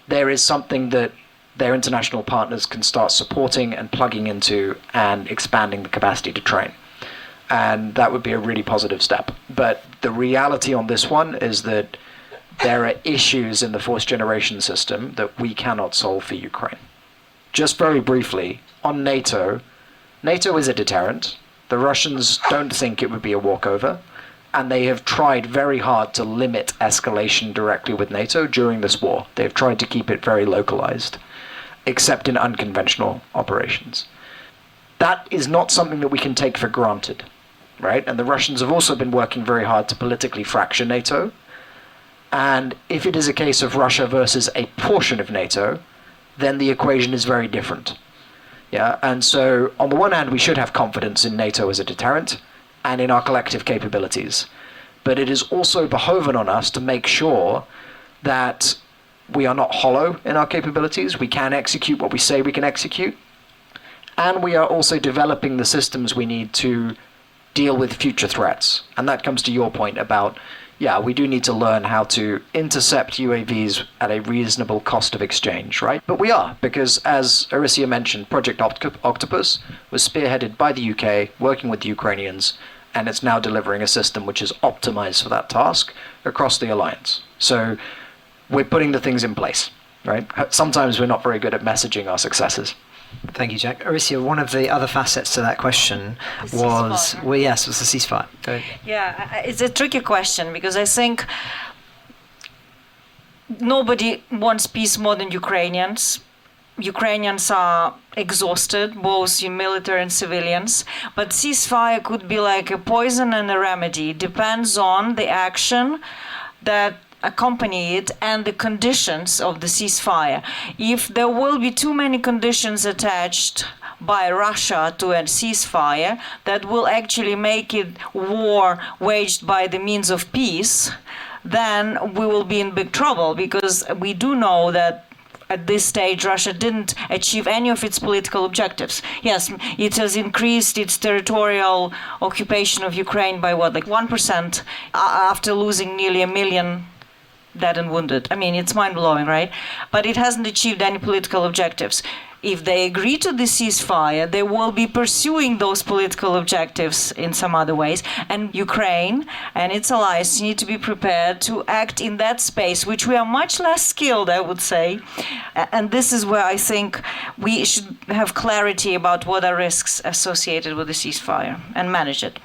there is something that their international partners can start supporting and plugging into and expanding the capacity to train. And that would be a really positive step. But the reality on this one is that there are issues in the fourth generation system that we cannot solve for Ukraine. Just very briefly, on NATO, NATO is a deterrent. The Russians don't think it would be a walkover, and they have tried very hard to limit escalation directly with NATO during this war. They've tried to keep it very localized, except in unconventional operations. That is not something that we can take for granted, right? And the Russians have also been working very hard to politically fracture NATO. And if it is a case of Russia versus a portion of NATO, then the equation is very different. Yeah, and so on the one hand, we should have confidence in NATO as a deterrent and in our collective capabilities. But it is also behoven on us to make sure that we are not hollow in our capabilities. We can execute what we say we can execute. And we are also developing the systems we need to deal with future threats. And that comes to your point about, yeah, we do need to learn how to intercept UAVs at a reasonable cost of exchange, right? But we are, because as Orysia mentioned, Project Octopus was spearheaded by the UK, working with the Ukrainians, and it's now delivering a system which is optimized for that task across the alliance. So we're putting the things in place, right? Sometimes we're not very good at messaging our successes. Thank you, Jack. Orysia, one of the other facets to that question was the ceasefire. Go ahead. Yeah, it's a tricky question because I think nobody wants peace more than Ukrainians. Ukrainians are exhausted, both military and civilians, but ceasefire could be like a poison and a remedy. It depends on the action that accompany it and the conditions of the ceasefire. If there will be too many conditions attached by Russia to a ceasefire that will actually make it war waged by the means of peace, then we will be in big trouble, because we do know that at this stage, Russia didn't achieve any of its political objectives. Yes, it has increased its territorial occupation of Ukraine by 1% after losing nearly 1 million dead and wounded. I mean, it's mind-blowing, right? But it hasn't achieved any political objectives. If they agree to the ceasefire, they will be pursuing those political objectives in some other ways. And Ukraine and its allies need to be prepared to act in that space, which we are much less skilled, I would say. And this is where I think we should have clarity about what are risks associated with the ceasefire and manage it.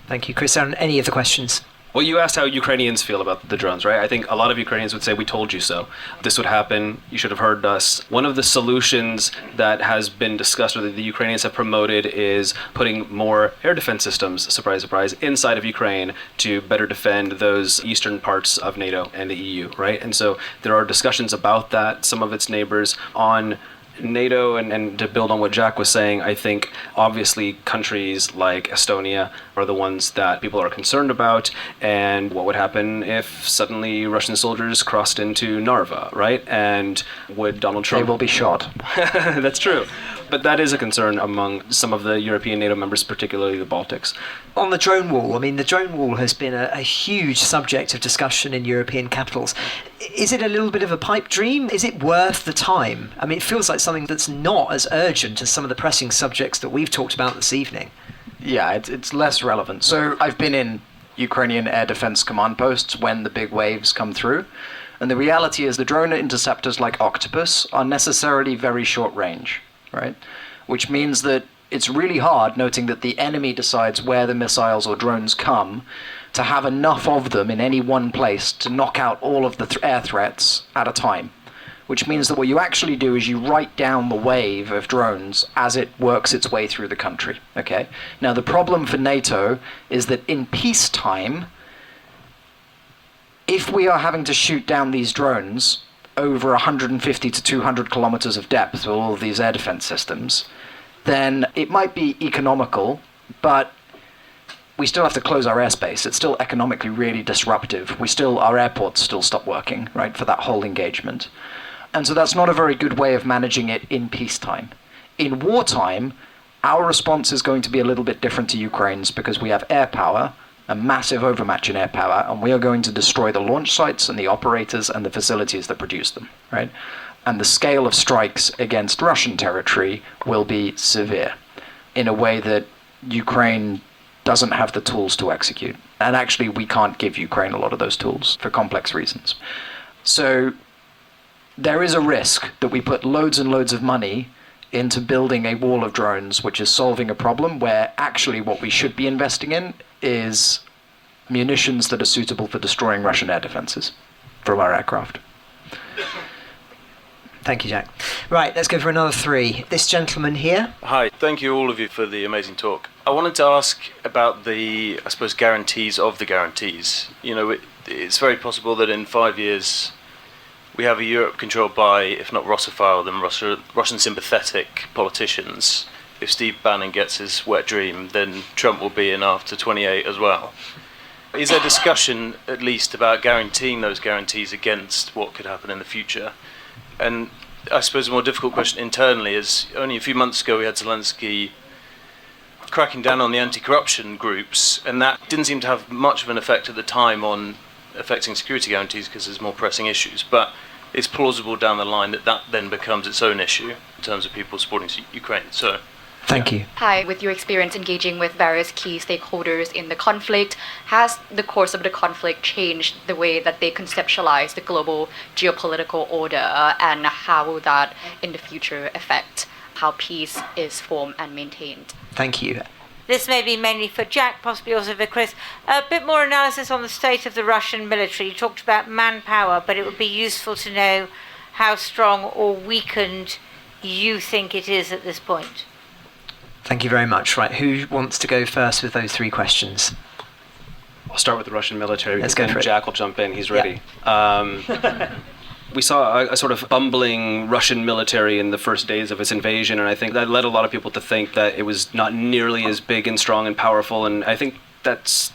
Thank you, Chris. On any of the questions? Well, you asked how Ukrainians feel about the drones, right? I think a lot of Ukrainians would say, we told you so. This would happen. You should have heard us. One of the solutions that has been discussed, or that the Ukrainians have promoted, is putting more air defense systems, surprise, surprise, inside of Ukraine to better defend those eastern parts of NATO and the EU, right? And so there are discussions about that. Some of its neighbors on NATO, and to build on what Jack was saying, I think obviously countries like Estonia are the ones that people are concerned about, and what would happen if suddenly Russian soldiers crossed into Narva, right? And would Donald Trump... They will be shot. That's true. But that is a concern among some of the European NATO members, particularly the Baltics. On the drone wall, I mean, the drone wall has been a huge subject of discussion in European capitals. Is it a little bit of a pipe dream? Is it worth the time? I mean, it feels like something that's not as urgent as some of the pressing subjects that we've talked about this evening. Yeah, it's less relevant. So I've been in Ukrainian air defense command posts when the big waves come through. And the reality is the drone interceptors like Octopus are necessarily very short range, right? Which means that it's really hard, noting that the enemy decides where the missiles or drones come, to have enough of them in any one place to knock out all of the air threats at a time. Which means that what you actually do is you write down the wave of drones as it works its way through the country, okay? Now the problem for NATO is that in peacetime, if we are having to shoot down these drones over 150 to 200 kilometers of depth with all of these air defense systems, then it might be economical, but we still have to close our airspace. It's still economically really disruptive. Our airports still stop working, right, for that whole engagement. And so that's not a very good way of managing it in peacetime. In wartime, our response is going to be a little bit different to Ukraine's, because we have air power, a massive overmatch in air power, and we are going to destroy the launch sites and the operators and the facilities that produce them, right? And the scale of strikes against Russian territory will be severe in a way that Ukraine doesn't have the tools to execute. And actually, we can't give Ukraine a lot of those tools for complex reasons. So there is a risk that we put loads and loads of money into building a wall of drones, which is solving a problem where actually what we should be investing in is munitions that are suitable for destroying Russian air defenses from our aircraft. Thank you, Jack. Right, let's go for another three. This gentleman here. Hi, thank you all of you for the amazing talk. I wanted to ask about the, I suppose, guarantees of the guarantees. You know, it's very possible that in 5 years we have a Europe controlled by, if not Russophile, then Russian sympathetic politicians. If Steve Bannon gets his wet dream, then Trump will be in after 28 as well. Is there discussion, at least, about guaranteeing those guarantees against what could happen in the future? And I suppose a more difficult question internally is, only a few months ago we had Zelensky cracking down on the anti-corruption groups, and that didn't seem to have much of an effect at the time on affecting security guarantees because there's more pressing issues. But it's plausible down the line that then becomes its own issue in terms of people supporting Ukraine. So, thank you. Hi, with your experience engaging with various key stakeholders in the conflict, has the course of the conflict changed the way that they conceptualize the global geopolitical order, and how will that in the future affect how peace is formed and maintained? Thank you. This may be mainly for Jack, possibly also for Chris. A bit more analysis on the state of the Russian military. You talked about manpower, but it would be useful to know how strong or weakened you think it is at this point? Thank you very much. Right, who wants to go first with those three questions? I'll start with the Russian military. Let's go for it. Jack will jump in. He's ready. We saw a sort of bumbling Russian military in the first days of its invasion, and I think that led a lot of people to think that it was not nearly as big and strong and powerful, and I think that's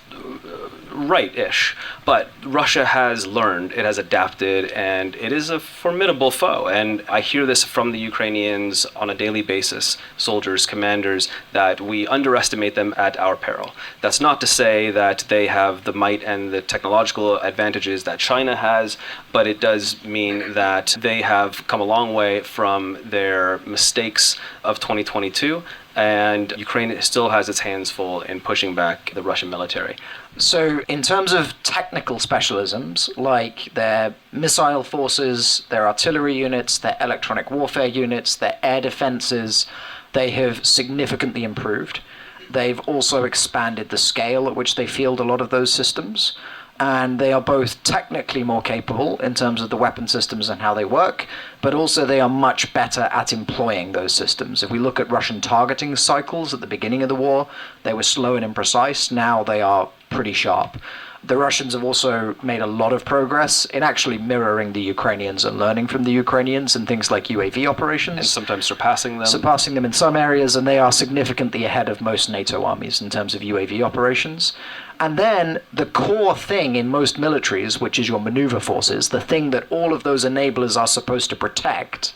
right-ish. But Russia has learned, it has adapted, and it is a formidable foe. And I hear this from the Ukrainians on a daily basis, soldiers, commanders, that we underestimate them at our peril. That's not to say that they have the might and the technological advantages that China has, but it does mean that they have come a long way from their mistakes of 2022. And Ukraine still has its hands full in pushing back the Russian military. So in terms of technical specialisms, like their missile forces, their artillery units, their electronic warfare units, their air defenses, they have significantly improved. They've also expanded the scale at which they field a lot of those systems. And they are both technically more capable in terms of the weapon systems and how they work, but also they are much better at employing those systems. If we look at Russian targeting cycles at the beginning of the war, they were slow and imprecise. Now they are pretty sharp. The Russians have also made a lot of progress in actually mirroring the Ukrainians and learning from the Ukrainians in things like UAV operations. And sometimes surpassing them. Surpassing them in some areas, and they are significantly ahead of most NATO armies in terms of UAV operations. And then the core thing in most militaries, which is your maneuver forces, the thing that all of those enablers are supposed to protect,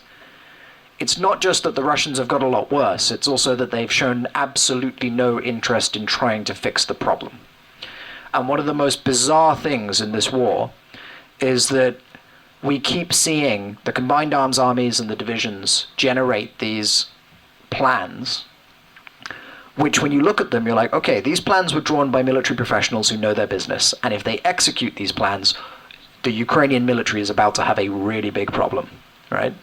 it's not just that the Russians have got a lot worse, it's also that they've shown absolutely no interest in trying to fix the problem. And one of the most bizarre things in this war is that we keep seeing the combined arms armies and the divisions generate these plans, which when you look at them, you're like, okay, these plans were drawn by military professionals who know their business. And if they execute these plans, the Ukrainian military is about to have a really big problem, right?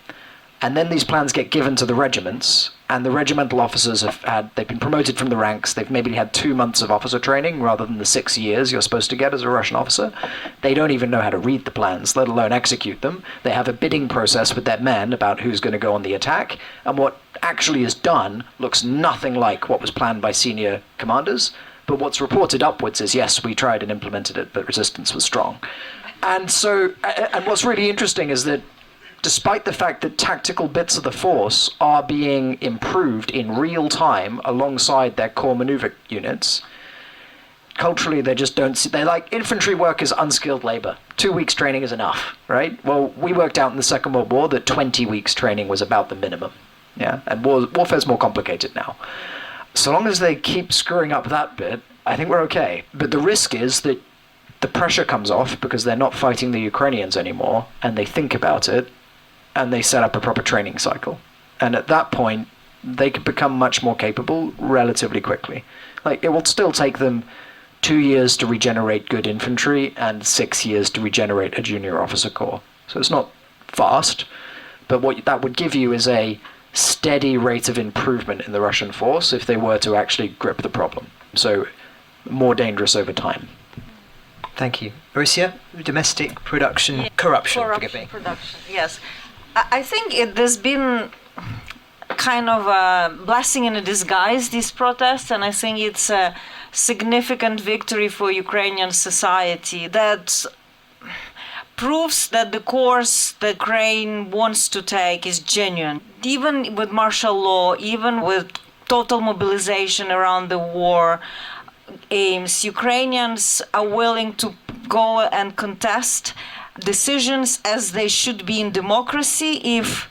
And then these plans get given to the regiments, and the regimental officers they've been promoted from the ranks, they've maybe had 2 months of officer training rather than the 6 years you're supposed to get as a Russian officer. They don't even know how to read the plans, let alone execute them. They have a bidding process with their men about who's going to go on the attack, and what actually is done looks nothing like what was planned by senior commanders, but what's reported upwards is, yes, we tried and implemented it, but resistance was strong. And so, and what's really interesting is that despite the fact that tactical bits of the force are being improved in real time alongside their core maneuver units, culturally they just don't see, they're like, infantry work is unskilled labor. 2 weeks training is enough, right? Well, we worked out in the Second World War that 20 weeks training was about the minimum. Yeah, and warfare's more complicated now. So long as they keep screwing up that bit, I think we're okay. But the risk is that the pressure comes off because they're not fighting the Ukrainians anymore, and they think about it, and they set up a proper training cycle. And at that point, they could become much more capable relatively quickly. Like, it will still take them 2 years to regenerate good infantry and 6 years to regenerate a junior officer corps. So it's not fast, but what that would give you is a steady rate of improvement in the Russian force if they were to actually grip the problem. So more dangerous over time. Thank you. Orysia, domestic production, corruption, forgive me. Production, yes. I think there's been kind of a blessing in a disguise, these protests, and I think it's a significant victory for Ukrainian society that proves that the course that Ukraine wants to take is genuine. Even with martial law, even with total mobilization around the war aims, Ukrainians are willing to go and contest decisions as they should be in democracy if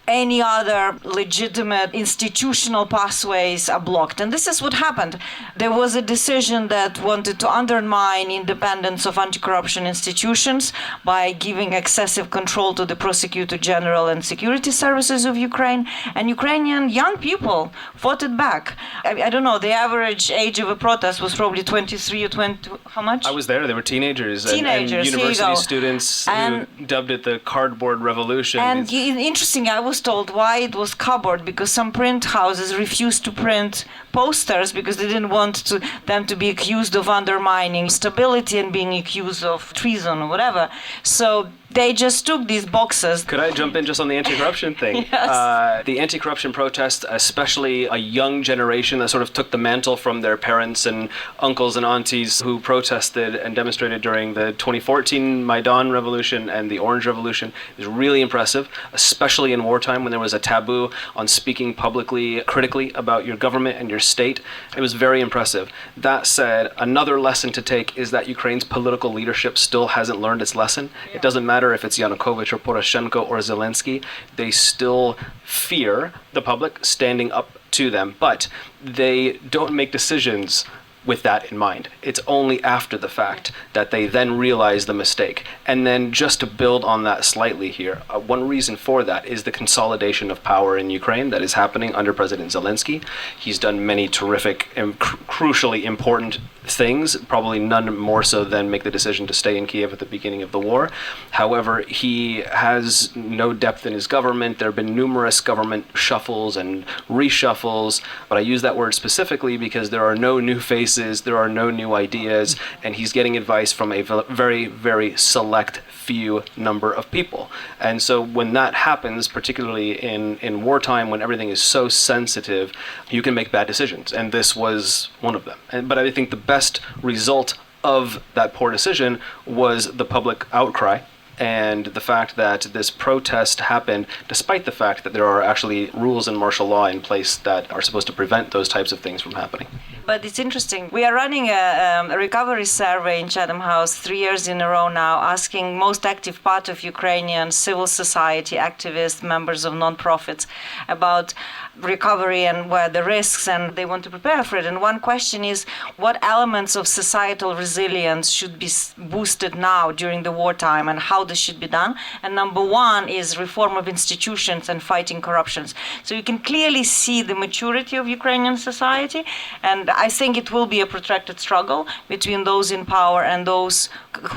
any other legitimate institutional pathways are blocked. And this is what happened. There was a decision that wanted to undermine independence of anti-corruption institutions by giving excessive control to the Prosecutor General and security services of Ukraine. And Ukrainian young people fought it back. I don't know, the average age of a protest was probably 23 or 20, how much? I was there. They were teenagers. Teenagers, and university students who dubbed it the cardboard revolution. And interesting, I was told why it was cardboard, because some print houses refused to print posters because they didn't want them to be accused of undermining stability and being accused of treason or whatever. So They just took these boxes. Could I jump in just on the anti-corruption thing? Yes. The anti-corruption protest, especially a young generation that sort of took the mantle from their parents and uncles and aunties who protested and demonstrated during the 2014 Maidan Revolution and the Orange Revolution, is really impressive, especially in wartime when there was a taboo on speaking publicly, critically about your government and your state. It was very impressive. That said, another lesson to take is that Ukraine's political leadership still hasn't learned its lesson. It doesn't matter if it's Yanukovych or Poroshenko or Zelensky, they still fear the public standing up to them, but they don't make decisions with that in mind. It's only after the fact that they then realize the mistake. And then just to build on that slightly here, one reason for that is the consolidation of power in Ukraine that is happening under President Zelensky. He's done many terrific and crucially important things, probably none more so than make the decision to stay in Kiev at the beginning of the war. However, he has no depth in his government. There have been numerous government shuffles and reshuffles, but I use that word specifically because there are no new faces, there are no new ideas, and he's getting advice from a very, very select few number of people. And so when that happens, particularly in wartime, when everything is so sensitive, you can make bad decisions, and this was one of them. But I think the best result of that poor decision was the public outcry and the fact that this protest happened despite the fact that there are actually rules and martial law in place that are supposed to prevent those types of things from happening. But it's interesting. We are running a recovery survey in Chatham House 3 years in a row now, asking most active part of Ukrainian civil society, activists, members of non-profits about recovery and where the risks, and they want to prepare for it. And one question is, what elements of societal resilience should be boosted now during the wartime, and how this should be done? And number one is reform of institutions and fighting corruptions. So you can clearly see the maturity of Ukrainian society, and I think it will be a protracted struggle between those in power and those,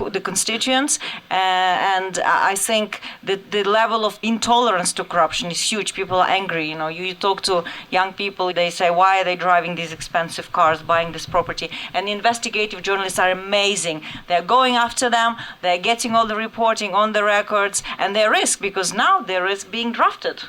the constituents. And I think that the level of intolerance to corruption is huge. People are angry. You know, you talk to young people, they say, why are they driving these expensive cars, buying this property? And the investigative journalists are amazing. They're going after them, they're getting all the reporting on the records, and they risk, because now they risk being drafted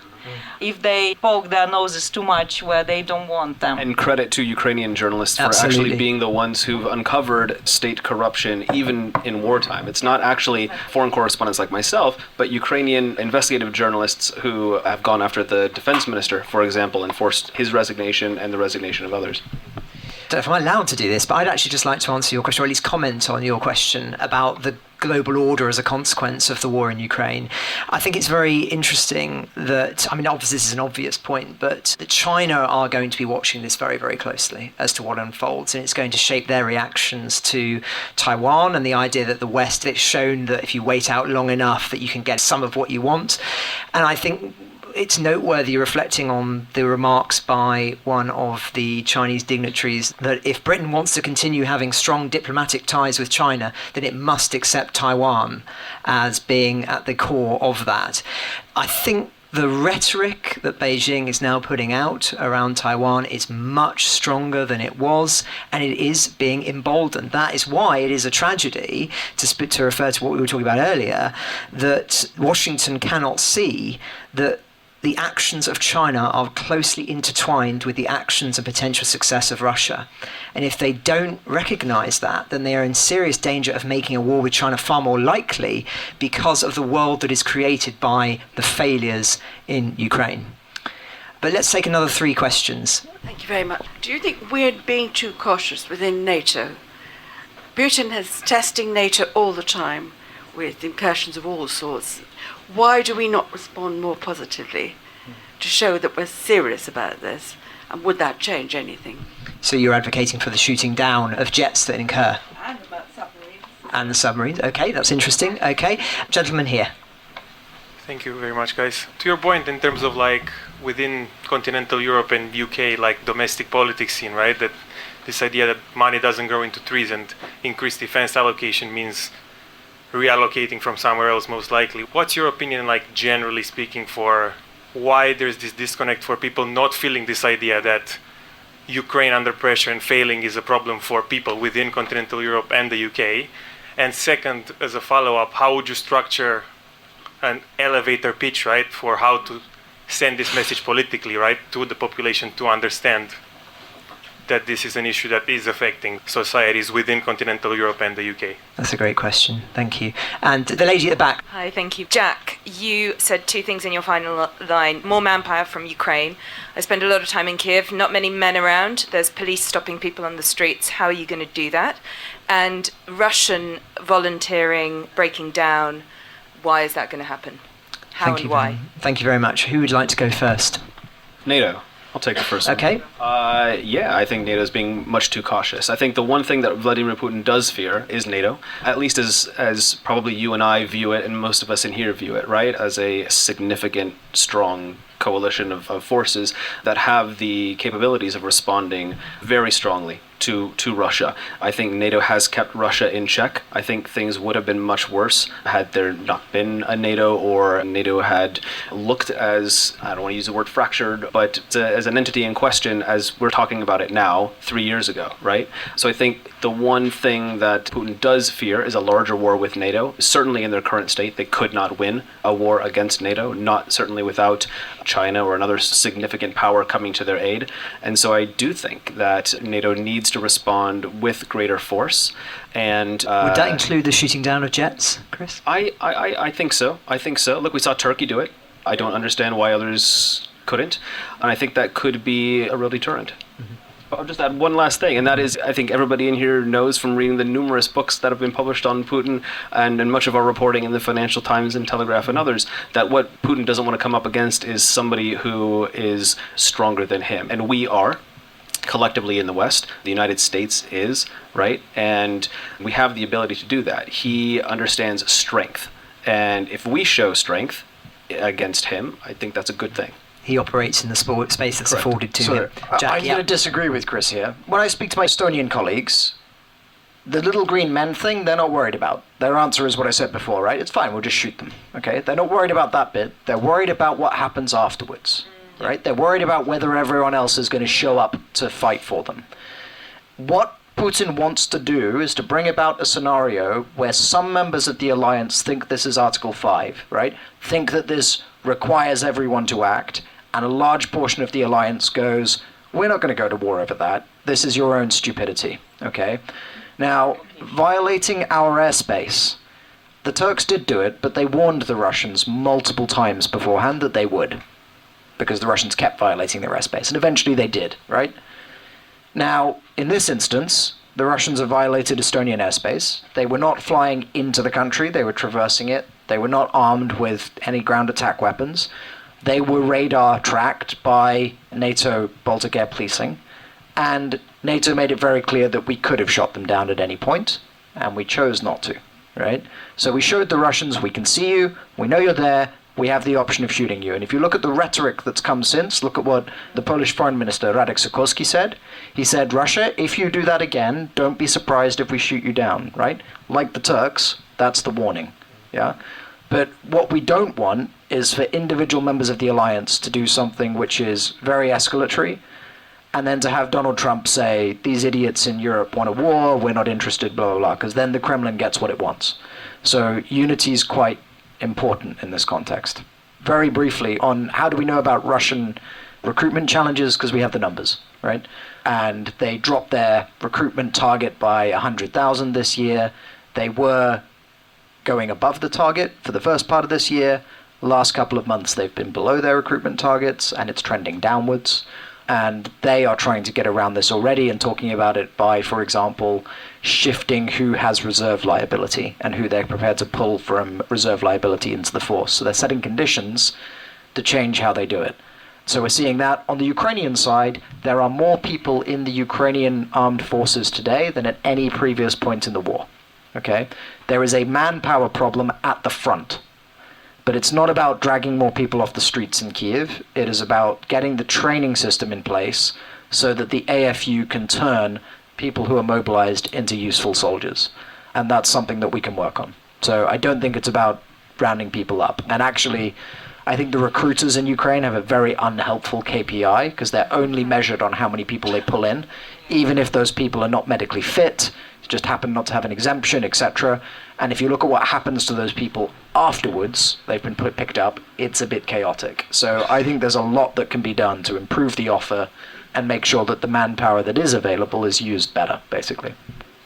if they poke their noses too much where they don't want them. And credit to Ukrainian journalists for actually being the ones who've uncovered state corruption even in wartime. It's not actually foreign correspondents like myself, but Ukrainian investigative journalists who have gone after the defense minister, for example, and forced his resignation and the resignation of others. I don't know if I'm allowed to do this, but I'd actually just like to answer your question, or at least comment on your question about the global order as a consequence of the war in Ukraine. I think it's very interesting that, I mean, obviously this is an obvious point, but that China are going to be watching this very, very closely as to what unfolds, and it's going to shape their reactions to Taiwan and the idea that the West, it's shown that if you wait out long enough that you can get some of what you want. And I think it's noteworthy, reflecting on the remarks by one of the Chinese dignitaries, that if Britain wants to continue having strong diplomatic ties with China, then it must accept Taiwan as being at the core of that. I think the rhetoric that Beijing is now putting out around Taiwan is much stronger than it was, and it is being emboldened. That is why it is a tragedy, to refer to what we were talking about earlier, that Washington cannot see that the actions of China are closely intertwined with the actions and potential success of Russia. And if they don't recognize that, then they are in serious danger of making a war with China far more likely, because of the world that is created by the failures in Ukraine. But let's take another 3 questions. Thank you very much. Do you think we're being too cautious within NATO? Putin is testing NATO all the time with incursions of all sorts. Why do we not respond more positively to show that we're serious about this? And would that change anything? So you're advocating for the shooting down of jets that incur? And about submarines. And the submarines. Okay, that's interesting. Okay, gentleman here. Thank you very much, guys. To your point in terms of like within continental Europe and UK, like domestic politics scene, right? That this idea that money doesn't grow into trees and increased defense allocation means reallocating from somewhere else, most likely. What's your opinion, like generally speaking, for why there's this disconnect for people not feeling this idea that Ukraine under pressure and failing is a problem for people within continental Europe and the UK? And second, as a follow-up, how would you structure an elevator pitch, right, for how to send this message politically, right, to the population to understand that this is an issue that is affecting societies within continental Europe and the UK? That's a great question. Thank you. And the lady at the back. Hi, thank you. Jack, you said two things in your final line. More manpower from Ukraine. I spend a lot of time in Kiev, not many men around. There's police stopping people on the streets. How are you going to do that? And Russian volunteering breaking down. Why is that going to happen? How and why? Thank you very much. Who would like to go first? NATO. I'll take the first one. Okay. I think NATO is being much too cautious. I think the one thing that Vladimir Putin does fear is NATO, at least as probably you and I view it, and most of us in here view it, right, as a significant, strong coalition of forces that have the capabilities of responding very strongly to Russia. I think NATO has kept Russia in check. I think things would have been much worse had there not been a NATO, or NATO had looked as, I don't want to use the word fractured, but as an entity in question as we're talking about it now 3 years ago, right? So I think the one thing that Putin does fear is a larger war with NATO. Certainly in their current state, they could not win a war against NATO, not certainly without China or another significant power coming to their aid. And so I do think that NATO needs to respond with greater force. And would that include the shooting down of jets, Chris? I think so. I think so. Look, we saw Turkey do it. I don't understand why others couldn't. And I think that could be a real deterrent. Mm-hmm. But I'll just add one last thing, and that is, I think everybody in here knows from reading the numerous books that have been published on Putin and much of our reporting in the Financial Times and Telegraph and others, that what Putin doesn't want to come up against is somebody who is stronger than him. And we are. Collectively in the West, the United States is, right? And we have the ability to do that. He understands strength. And if we show strength against him, I think that's a good thing. He operates in the space that's afforded to him. Jack, I'm going to disagree with Chris here. When I speak to my Estonian colleagues, the little green men thing, they're not worried about. Their answer is what I said before, right? It's fine, we'll just shoot them, okay? They're not worried about that bit. They're worried about what happens afterwards. Right? They're worried about whether everyone else is going to show up to fight for them. What Putin wants to do is to bring about a scenario where some members of the alliance think this is Article 5, right? Think that this requires everyone to act, and a large portion of the alliance goes, we're not going to go to war over that. This is your own stupidity, okay? Now, violating our airspace, the Turks did do it, but they warned the Russians multiple times beforehand that they would, because the Russians kept violating their airspace, and eventually they did, right? Now, in this instance, the Russians have violated Estonian airspace. They were not flying into the country, they were traversing it. They were not armed with any ground attack weapons. They were radar tracked by NATO Baltic Air Policing, and NATO made it very clear that we could have shot them down at any point, and we chose not to, right? So we showed the Russians, we can see you, we know you're there, we have the option of shooting you. And if you look at the rhetoric that's come since, look at what the Polish Foreign Minister Radek Sikorski said. He said, Russia, if you do that again, don't be surprised if we shoot you down, right? Like the Turks, that's the warning, yeah? But what we don't want is for individual members of the alliance to do something which is very escalatory, and then to have Donald Trump say, these idiots in Europe want a war, we're not interested, blah, blah, blah, because then the Kremlin gets what it wants. So unity is quite important in this context. Very briefly on how do we know about Russian recruitment challenges, because we have the numbers, right? And they dropped their recruitment target by 100,000 this year. They were going above the target for the first part of this year. Last couple of months they've been below their recruitment targets, and it's trending downwards. And they are trying to get around this already and talking about it by, for example, shifting who has reserve liability and who they're prepared to pull from reserve liability into the force. So they're setting conditions to change how they do it. So we're seeing that. On the Ukrainian side, there are more people in the Ukrainian armed forces today than at any previous point in the war. Okay? There is a manpower problem at the front. But it's not about dragging more people off the streets in Kiev. It is about getting the training system in place so that the AFU can turn people who are mobilized into useful soldiers. And that's something that we can work on. So I don't think it's about rounding people up. And actually, I think the recruiters in Ukraine have a very unhelpful KPI because they're only measured on how many people they pull in. Even if those people are not medically fit, just happen not to have an exemption, etc. And if you look at what happens to those people afterwards, they've been picked up, it's a bit chaotic. So I think there's a lot that can be done to improve the offer and make sure that the manpower that is available is used better, basically.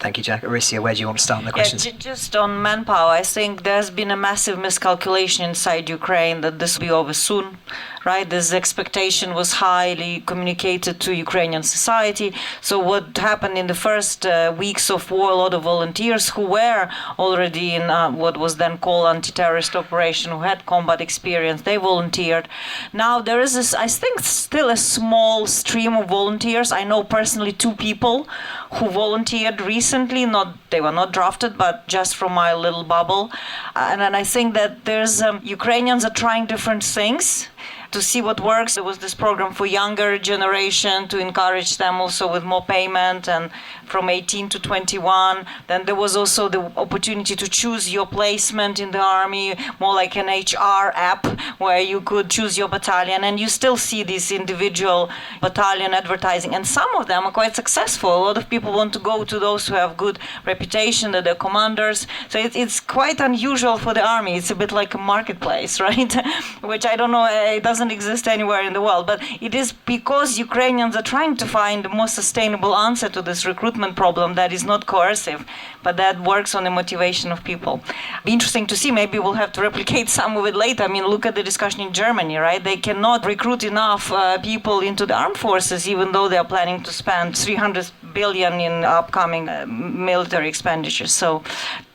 Thank you, Jack. Orysia, where do you want to start on the questions? Just on manpower, I think there's been a massive miscalculation inside Ukraine that this will be over soon, right? This expectation was highly communicated to Ukrainian society. So what happened in the first weeks of war, a lot of volunteers who were already in what was then called anti-terrorist operation, who had combat experience, they volunteered. Now there is this, I think, still a small stream of volunteers. I know personally 2 people who volunteered recently. They were not drafted, but just from my little bubble. And I think that there's Ukrainians are trying different things to see what works. There was this program for younger generation to encourage them also with more payment and from 18 to 21. Then there was also the opportunity to choose your placement in the army, more like an HR app where you could choose your battalion, and you still see this individual battalion advertising, and some of them are quite successful. A lot of people want to go to those who have good reputation, that they're commanders. So it's quite unusual for the army. It's a bit like a marketplace, right? Which I don't know, it doesn't exist anywhere in the world, but it is because Ukrainians are trying to find a more sustainable answer to this recruitment problem that is not coercive, but that works on the motivation of people. Be interesting to see. Maybe we'll have to replicate some of it later. I mean, look at the discussion in Germany, right? They cannot recruit enough people into the armed forces, even though they are planning to spend 300 billion in upcoming military expenditures. So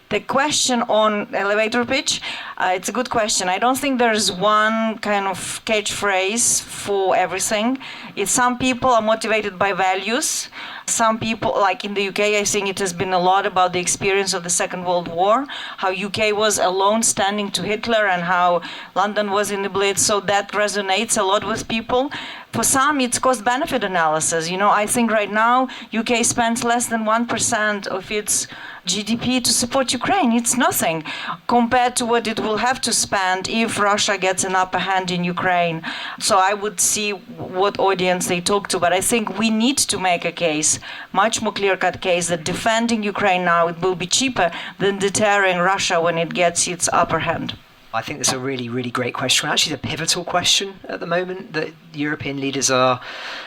the question on elevator pitch, it's a good question. I don't think there's one kind of catchphrase for everything. Some people are motivated by values. Some people, like in the UK, I think it has been a lot about the experience of the Second World War, how UK was alone standing to Hitler and how London was in the Blitz. So that resonates a lot with people. For some, it's cost-benefit analysis. I think right now UK spends less than 1% of its GDP to support Ukraine. It's nothing compared to what it will have to spend if Russia gets an upper hand in Ukraine. So I would see what audience they talk to, but I think we need to make a case, much more clear-cut case, that defending Ukraine now it will be cheaper than deterring Russia when it gets its upper hand. I think that's a really, really great question. Actually, the pivotal question at the moment that European leaders are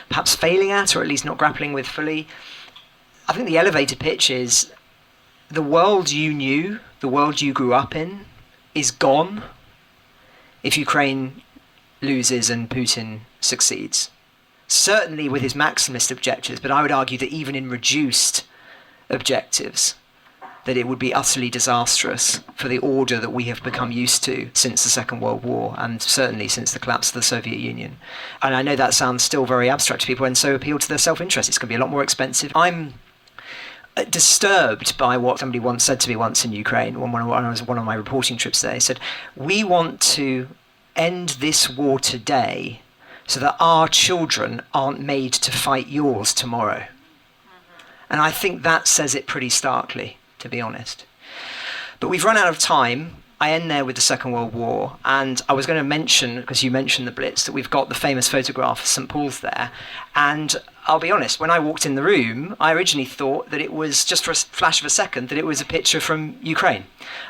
perhaps failing at, or at least not grappling with fully. I think the elevator pitch is the world you knew, the world you grew up in, is gone if Ukraine loses and Putin succeeds. Certainly with his maximalist objectives, but I would argue that even in reduced objectives, that it would be utterly disastrous for the order that we have become used to since the Second World War, and certainly since the collapse of the Soviet Union. And I know that sounds still very abstract to people and so appeal to their self-interest. It's going to be a lot more expensive. I'm disturbed by what somebody once said to me once in Ukraine when I was on one of my reporting trips there. He said, "We want to end this war today so that our children aren't made to fight yours tomorrow." And I think that says it pretty starkly, to be honest. But we've run out of time. I end there with the Second World War, and I was going to mention, because you mentioned the Blitz, that we've got the famous photograph of St. Paul's there, and I'll be honest, when I walked in the room, I originally thought that it was, just for a flash of a second, that it was a picture from Ukraine.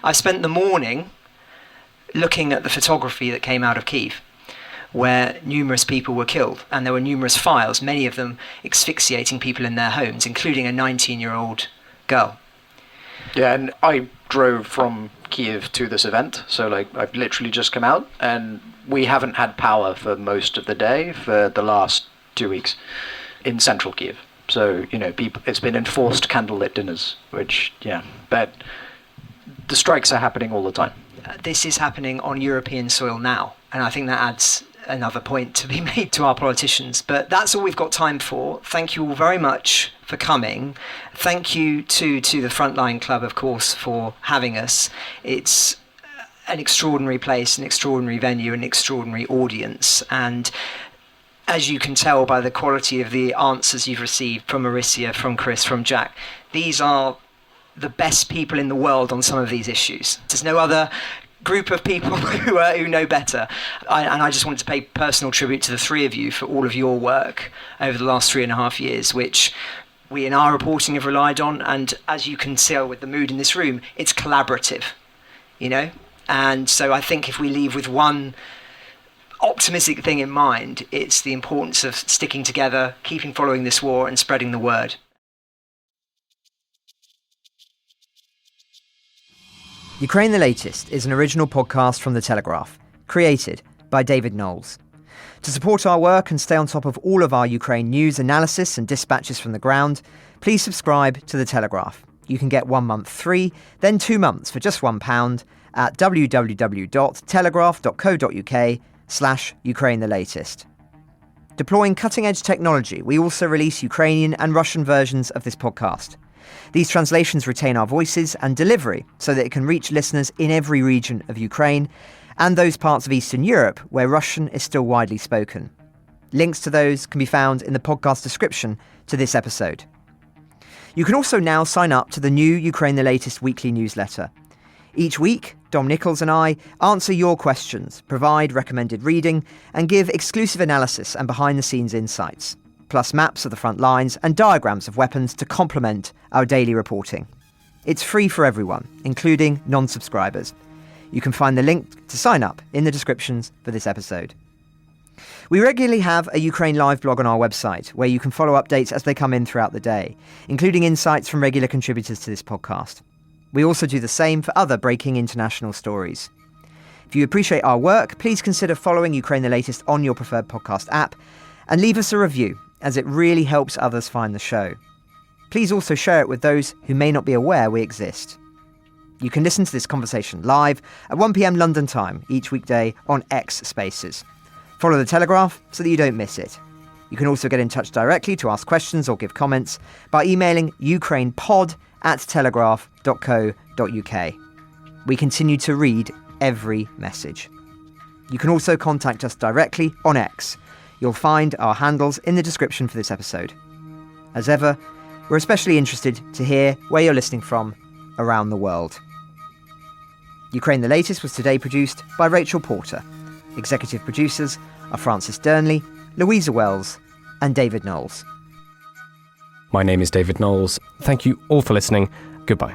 I spent the morning looking at the photography that came out of Kyiv, where numerous people were killed, and there were numerous files, many of them asphyxiating people in their homes, including a 19-year-old girl. Yeah, and I drove from Kyiv to this event, so I've literally just come out, and we haven't had power for most of the day for the last 2 weeks in central Kyiv. So, it's been enforced candlelit dinners, which, but the strikes are happening all the time. This is happening on European soil now, and I think that adds another point to be made to our politicians. But that's all we've got time for. Thank you all very much for coming. Thank you to the Frontline Club, of course, for having us. It's an extraordinary place, an extraordinary venue, an extraordinary audience. And as you can tell by the quality of the answers you've received from Orysia, from Chris, from Jack, these are the best people in the world on some of these issues. There's no other group of people who know better. And I just wanted to pay personal tribute to the three of you for all of your work over the last 3.5 years, which we in our reporting have relied on, and as you can tell with the mood in this room, it's collaborative, and so I think if we leave with one optimistic thing in mind, it's the importance of sticking together, keeping following this war and spreading the word. Ukraine the Latest is an original podcast from The Telegraph, created by David Knowles. To support our work and stay on top of all of our Ukraine news, analysis and dispatches from the ground, please subscribe to The Telegraph. You can get 1 month free, then 2 months for just £1 at www.telegraph.co.uk/Ukraine the Latest. Deploying cutting-edge technology, we also release Ukrainian and Russian versions of this podcast. These translations retain our voices and delivery so that it can reach listeners in every region of Ukraine and those parts of Eastern Europe where Russian is still widely spoken. Links to those can be found in the podcast description to this episode. You can also now sign up to the new Ukraine the Latest weekly newsletter. Each week, Dom Nichols and I answer your questions, provide recommended reading, and give exclusive analysis and behind-the-scenes insights, plus maps of the front lines and diagrams of weapons to complement our daily reporting. It's free for everyone, including non-subscribers. You can find the link to sign up in the descriptions for this episode. We regularly have a Ukraine Live blog on our website, where you can follow updates as they come in throughout the day, including insights from regular contributors to this podcast. We also do the same for other breaking international stories. If you appreciate our work, please consider following Ukraine the Latest on your preferred podcast app and leave us a review, as it really helps others find the show. Please also share it with those who may not be aware we exist. You can listen to this conversation live at 1 p.m. London time each weekday on X Spaces. Follow The Telegraph so that you don't miss it. You can also get in touch directly to ask questions or give comments by emailing ukrainepod@telegraph.co.uk. We continue to read every message. You can also contact us directly on X. You'll find our handles in the description for this episode. As ever, we're especially interested to hear where you're listening from around the world. Ukraine the Latest was today produced by Rachel Porter. Executive producers are Francis Dearnley, Louisa Wells, and David Knowles. My name is David Knowles. Thank you all for listening. Goodbye.